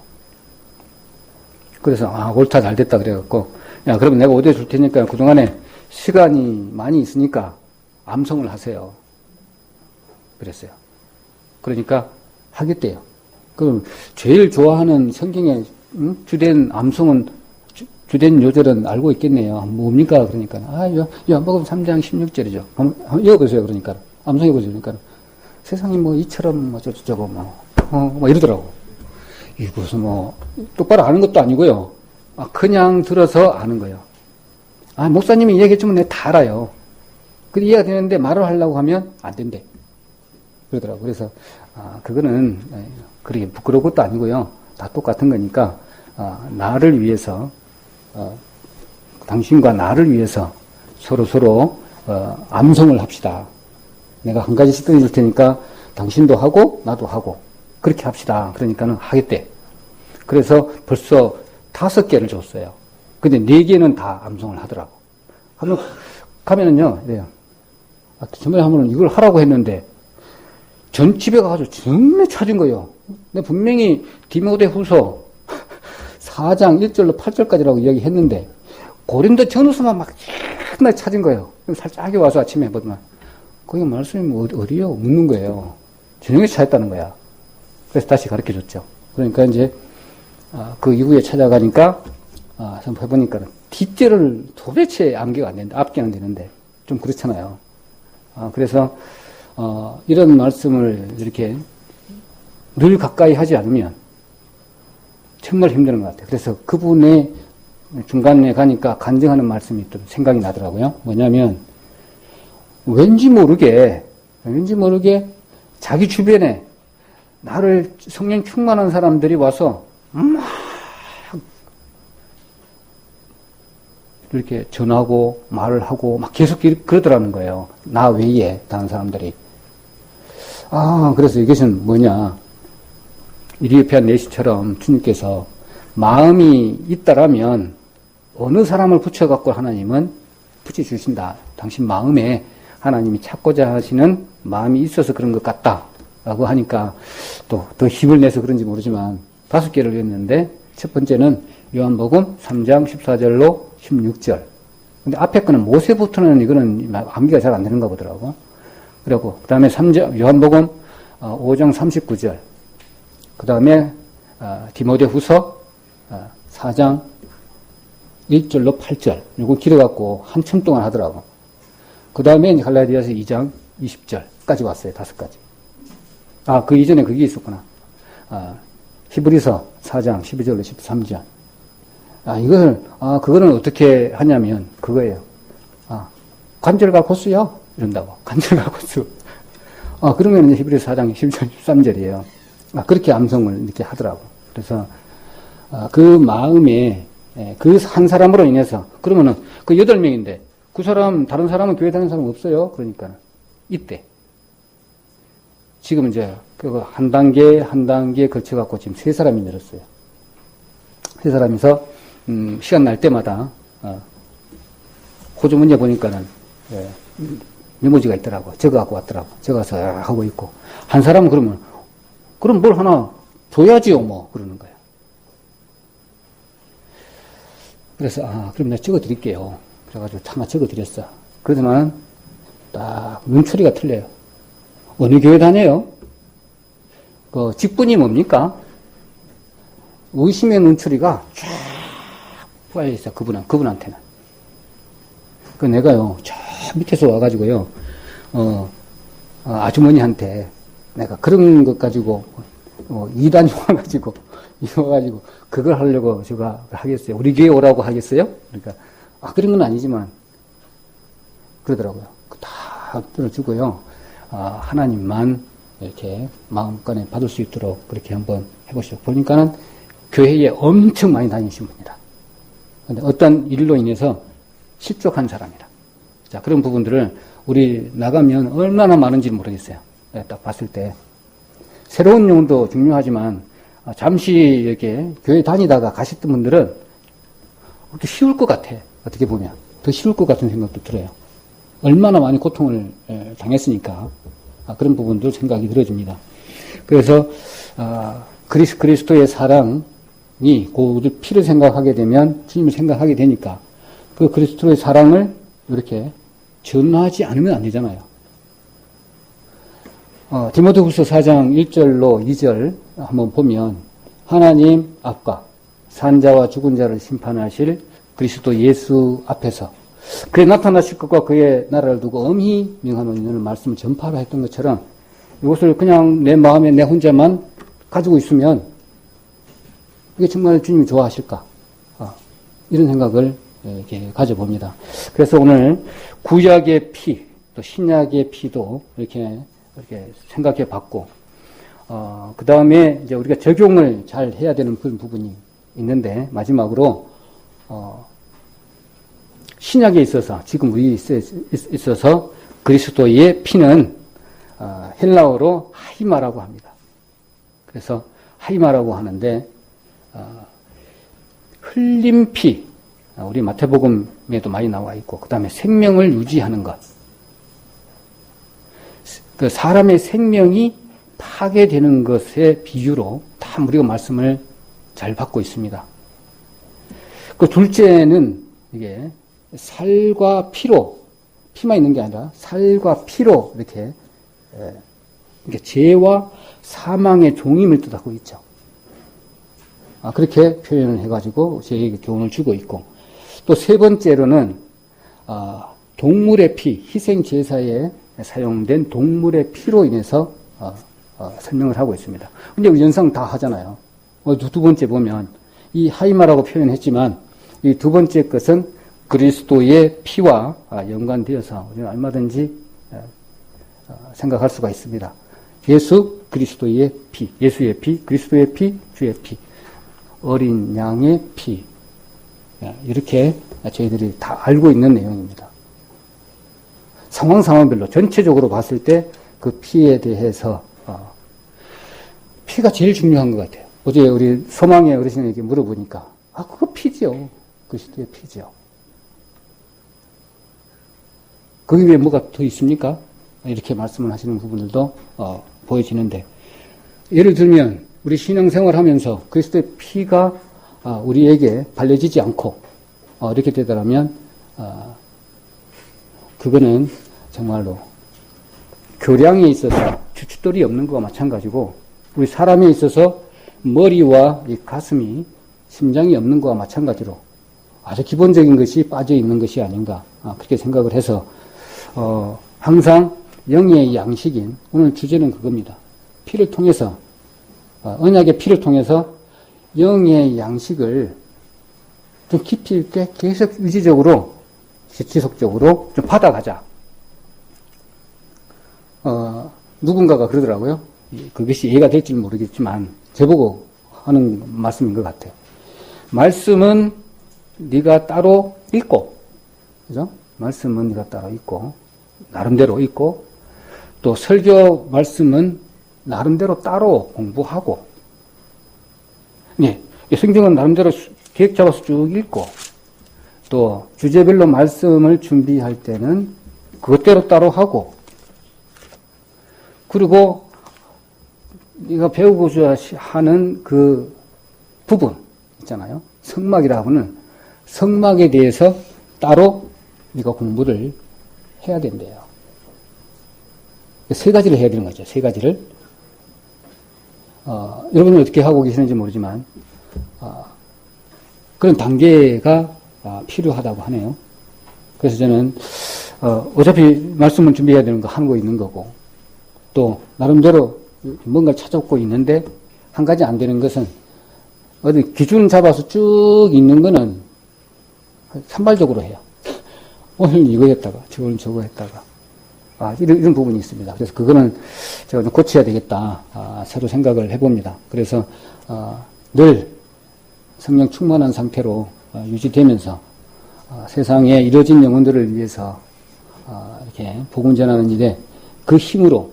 그래서 옳다 잘 됐다 그래갖고 야 그러면 내가 오대 줄 테니까 그동안에 시간이 많이 있으니까 암송을 하세요. 그랬어요. 그러니까 하겠대요. 그럼 제일 좋아하는 성경의 주된 암송은 주된 요절은 알고 있겠네요. 뭡니까? 그러니까 요한복음 3장 16절이죠. 한번 읽어보세요. 그러니까 암송해보세요. 그러니까 세상이 뭐 이처럼 뭐 저쩌고 뭐 이러더라고. 이것은 뭐 똑바로 아는 것도 아니고요. 그냥 들어서 아는 거예요. 목사님이 얘기해주면 내가 다 알아요. 그 이해가 되는데 말을 하려고 하면 안 된대. 그러더라고. 그래서 그거는 그렇게 부끄러운 것도 아니고요. 다 똑같은 거니까 나를 위해서 당신과 나를 위해서 서로 암송을 합시다. 내가 한 가지씩 던질 테니까 당신도 하고 나도 하고 그렇게 합시다. 그러니까는 하겠대. 그래서 벌써 5개를 줬어요. 근데 4개는 다 암송을 하더라고. 가면은요, 이래요. 처음에 하면은 이걸 하라고 했는데 전 집에 가가지고 정말 찾은 거예요. 근데 분명히 디모데후서 4장 1절로 8절까지라고 이야기했는데 고린도 전후서만 막 맨날 찾은 거예요. 살짝 와서 아침에 해보더만 거기 말씀이 어디요? 묻는 거예요. 저녁에 찾았다는 거야. 그래서 다시 가르쳐 줬죠. 그러니까 이제 그 이후에 찾아가니까 해보니까 뒷절을 도대체 암기가 안 되는데 앞기는 되는데 좀 그렇잖아요. 그래서 이런 말씀을 이렇게 늘 가까이 하지 않으면 정말 힘드는 것 같아요. 그래서 그분의 중간에 가니까 간증하는 말씀이 좀 생각이 나더라고요. 뭐냐면 왠지 모르게 자기 주변에 나를 성령 충만한 사람들이 와서 막 이렇게 전하고 말을 하고 막 계속 그러더라는 거예요. 나 외에 다른 사람들이. 그래서 이것은 뭐냐. 이리오피아 내시처럼 주님께서 마음이 있다라면 어느 사람을 붙여갖고 하나님은 붙여주신다. 당신 마음에 하나님이 찾고자 하시는 마음이 있어서 그런 것 같다라고 하니까 또 더 힘을 내서 그런지 모르지만 5개를 했는데 첫 번째는 요한복음 3장 14절로 16절. 근데 앞에 거는 모세부터는 이거는 암기가 잘 안 되는가 보더라고. 그리고 그 다음에 요한복음 5장 39절. 그 다음에 디모데후서 4장 1절로 8절. 이거 길어갖고 한참 동안 하더라고. 그 다음에 갈라디아서 2장 20절까지 왔어요. 5가지. 그 이전에 그게 있었구나. 히브리서 4장 12절로 13절. 그거는 어떻게 하냐면 그거예요. 관절과 고수요? 이런다고. 관절과 고수. 그러면 히브리서 4장 12절 13절이에요. 그렇게 암송을 이렇게 하더라고. 그래서 그 마음에 그 한 사람으로 인해서 그러면은 그 8명인데 그 사람 다른 사람은 교회 다니는 사람 없어요. 그러니까 이때 지금 이제 그 한 단계 거쳐갖고 지금 3사람이 늘었어요. 3사람이서 시간 날 때마다 호주 문제 보니까는 메모지가 있더라고. 적어갖고 왔더라고. 적어서 하고 있고 한 사람은 그러면 그럼 뭘 하나 줘야지요, 뭐. 그러는 거예요. 그래서, 그럼 내가 적어 드릴게요. 그래가지고 하나 적어 드렸어. 그러더만, 딱, 눈초리가 틀려요. 어느 교회 다녀요? 그, 직분이 뭡니까? 의심의 눈초리가 쫙 빠져 있어, 그분한테는. 그 내가요, 저 밑에서 와가지고요, 아주머니한테 내가 그런 것 가지고, 이단이 와가지고, 그걸 하려고 제가 하겠어요. 우리 교회 오라고 하겠어요? 그러니까, 그런 건 아니지만, 그러더라고요. 다 들어주고요. 하나님만 이렇게 마음간에 받을 수 있도록 그렇게 한번 해보시죠. 보니까는 교회에 엄청 많이 다니신 분이다. 근데 어떤 일로 인해서 실족한 사람이다. 자, 그런 부분들을 우리 나가면 얼마나 많은지 모르겠어요. 딱 봤을 때. 새로운 용도 중요하지만, 잠시 이렇게 교회 다니다가 가셨던 분들은 그렇게 쉬울 것 같아. 어떻게 보면. 더 쉬울 것 같은 생각도 들어요. 얼마나 많이 고통을 당했으니까. 그런 부분도 생각이 들어집니다. 그래서, 그리스도의 사랑이 그 피를 생각하게 되면 주님을 생각하게 되니까 그 그리스도의 사랑을 이렇게 전하지 않으면 안 되잖아요. 디모데후서 4장 1절로 2절 한번 보면 하나님 앞과 산자와 죽은 자를 심판하실 그리스도 예수 앞에서 그에 나타나실 것과 그의 나라를 두고 엄히 명하노니는 말씀을 전파를 했던 것처럼 이것을 그냥 내 마음에 내 혼자만 가지고 있으면 이게 정말 주님이 좋아하실까? 이런 생각을 이렇게 가져봅니다. 그래서 오늘 구약의 피, 또 신약의 피도 이렇게 생각해 봤고, 그 다음에 이제 우리가 적용을 잘 해야 되는 그런 부분이 있는데, 마지막으로, 신약에 있어서, 지금 우리 있어서 그리스도의 피는, 헬라어로 하이마라고 합니다. 그래서 하이마라고 하는데, 흘린 피, 우리 마태복음에도 많이 나와 있고, 그 다음에 생명을 유지하는 것. 그 사람의 생명이 파괴되는 것의 비유로 다 우리가 말씀을 잘 받고 있습니다. 그 둘째는 이게 살과 피로, 피만 있는 게 아니라 살과 피로 이렇게 죄와 사망의 종임을 뜻하고 있죠. 그렇게 표현을 해가지고 저에게 교훈을 주고 있고, 또 세 번째로는 동물의 피, 희생 제사에 사용된 동물의 피로 인해서 설명을 하고 있습니다. 근데 연상 다 하잖아요. 두 번째 보면 이 하이마라고 표현했지만 이 두 번째 것은 그리스도의 피와 연관되어서 우리는 얼마든지 생각할 수가 있습니다. 예수 그리스도의 피, 예수의 피, 그리스도의 피, 주의 피, 어린 양의 피, 이렇게 저희들이 다 알고 있는 내용입니다. 상황별로 전체적으로 봤을 때 그 피에 대해서 피가 제일 중요한 것 같아요. 어제 우리 소망의 어르신에게 물어보니까 그거 피죠. 그리스도의 피죠. 거기 왜 뭐가 더 있습니까? 이렇게 말씀을 하시는 부분들도 보여지는데, 예를 들면 우리 신앙생활 하면서 그리스도의 피가 우리에게 발려지지 않고 이렇게 되더라면 그거는 정말로 교량에 있어서 주춧돌이 없는 것과 마찬가지고, 우리 사람에 있어서 머리와 이 가슴이, 심장이 없는 것과 마찬가지로 아주 기본적인 것이 빠져 있는 것이 아닌가, 그렇게 생각을 해서 항상 영의 양식인, 오늘 주제는 그겁니다. 피를 통해서, 언약의 피를 통해서 영의 양식을 좀 깊이 있게 계속 유지적으로, 지속적으로 좀 받아가자. 누군가가 그러더라고요. 그것이 이해가 될지는 모르겠지만 저보고 하는 말씀인 것 같아요. 말씀은 네가 따로 읽고, 그죠? 말씀은 네가 따로 읽고, 나름대로 읽고, 또 설교 말씀은 나름대로 따로 공부하고, 성경은 나름대로 계획 잡아서 쭉 읽고, 또 주제별로 말씀을 준비할 때는 그것대로 따로 하고, 그리고 네가 배우고자 하는 그 부분 있잖아요. 성막이라고 하는 성막에 대해서 따로 네가 공부를 해야 된대요. 세 가지를 해야 되는 거죠. 세 가지를. 여러분은 어떻게 하고 계시는지 모르지만, 그런 단계가 필요하다고 하네요. 그래서 저는, 어차피 말씀을 준비해야 되는 거 하고 있는 거고, 또, 나름대로 뭔가를 찾아오고 있는데, 한 가지 안 되는 것은, 어디 기준 잡아서 쭉 있는 거는 산발적으로 해요. 오늘 이거 했다가, 저건 저거 했다가. 이런 부분이 있습니다. 그래서 그거는 제가 좀 고쳐야 되겠다. 새로 생각을 해봅니다. 그래서, 늘 성령 충만한 상태로 유지되면서, 세상에 이루어진 영혼들을 위해서, 이렇게 복음 전하는 일에 그 힘으로,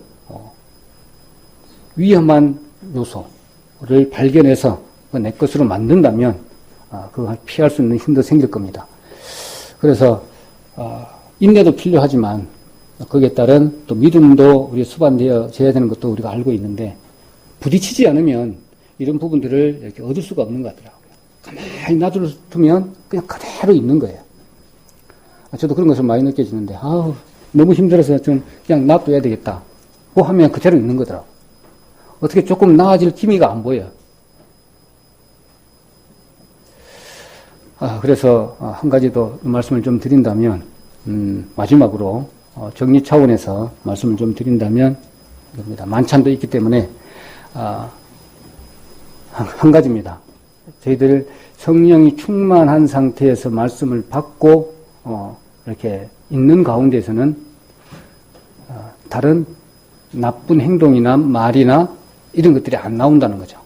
위험한 요소를 발견해서 내 것으로 만든다면, 그걸 피할 수 있는 힘도 생길 겁니다. 그래서, 인내도 필요하지만, 거기에 따른 또 믿음도 우리 수반되어져야 되는 것도 우리가 알고 있는데, 부딪히지 않으면 이런 부분들을 이렇게 얻을 수가 없는 것 같더라고요. 가만히 놔두면 그냥 그대로 있는 거예요. 저도 그런 것을 많이 느껴지는데, 너무 힘들어서 좀 그냥 놔둬야 되겠다. 고 하면 그대로 있는 거더라고요. 어떻게 조금 나아질 기미가 안 보여요. 그래서 한 가지 더 말씀을 좀 드린다면, 마지막으로 정리 차원에서 말씀을 좀 드린다면 이겁니다. 만찬도 있기 때문에 한 가지입니다. 저희들 성령이 충만한 상태에서 말씀을 받고 이렇게 있는 가운데서는 다른 나쁜 행동이나 말이나 이런 것들이 안 나온다는 거죠.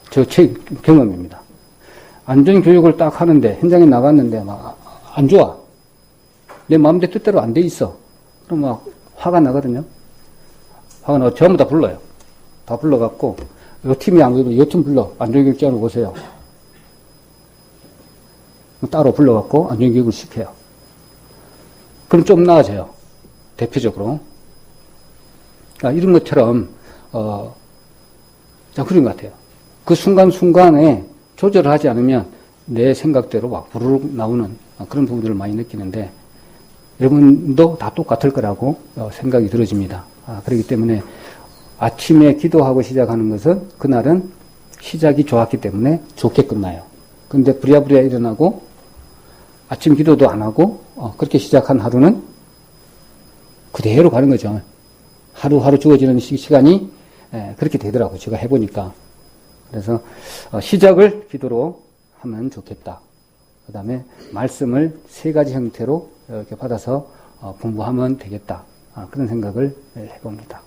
저 제 경험입니다. 안전교육을 딱 하는데 현장에 나갔는데 막 안 좋아. 내 마음대로 뜻대로 안 돼 있어. 그럼 막 화가 나거든요. 화가 나고 전부 다 불러요. 다 불러갖고 요 팀이 안 그러면 요 팀 불러. 안전교육장으로 오세요. 따로 불러갖고 안전교육을 시켜요. 그럼 좀 나아져요. 대표적으로. 이런 것처럼 그런 것 같아요. 그 순간순간에 조절을 하지 않으면 내 생각대로 막 부르륵 나오는 그런 부분들을 많이 느끼는데, 여러분도 다 똑같을 거라고 생각이 들어집니다. 그렇기 때문에 아침에 기도하고 시작하는 것은 그날은 시작이 좋았기 때문에 좋게 끝나요. 근데 부랴부랴 일어나고 아침 기도도 안 하고 그렇게 시작한 하루는 그대로 가는 거죠. 하루하루 주어지는 시간이 그렇게 되더라고요. 제가 해보니까. 그래서 시작을 기도로 하면 좋겠다. 그 다음에 말씀을 세 가지 형태로 이렇게 받아서 공부하면 되겠다. 그런 생각을 해봅니다.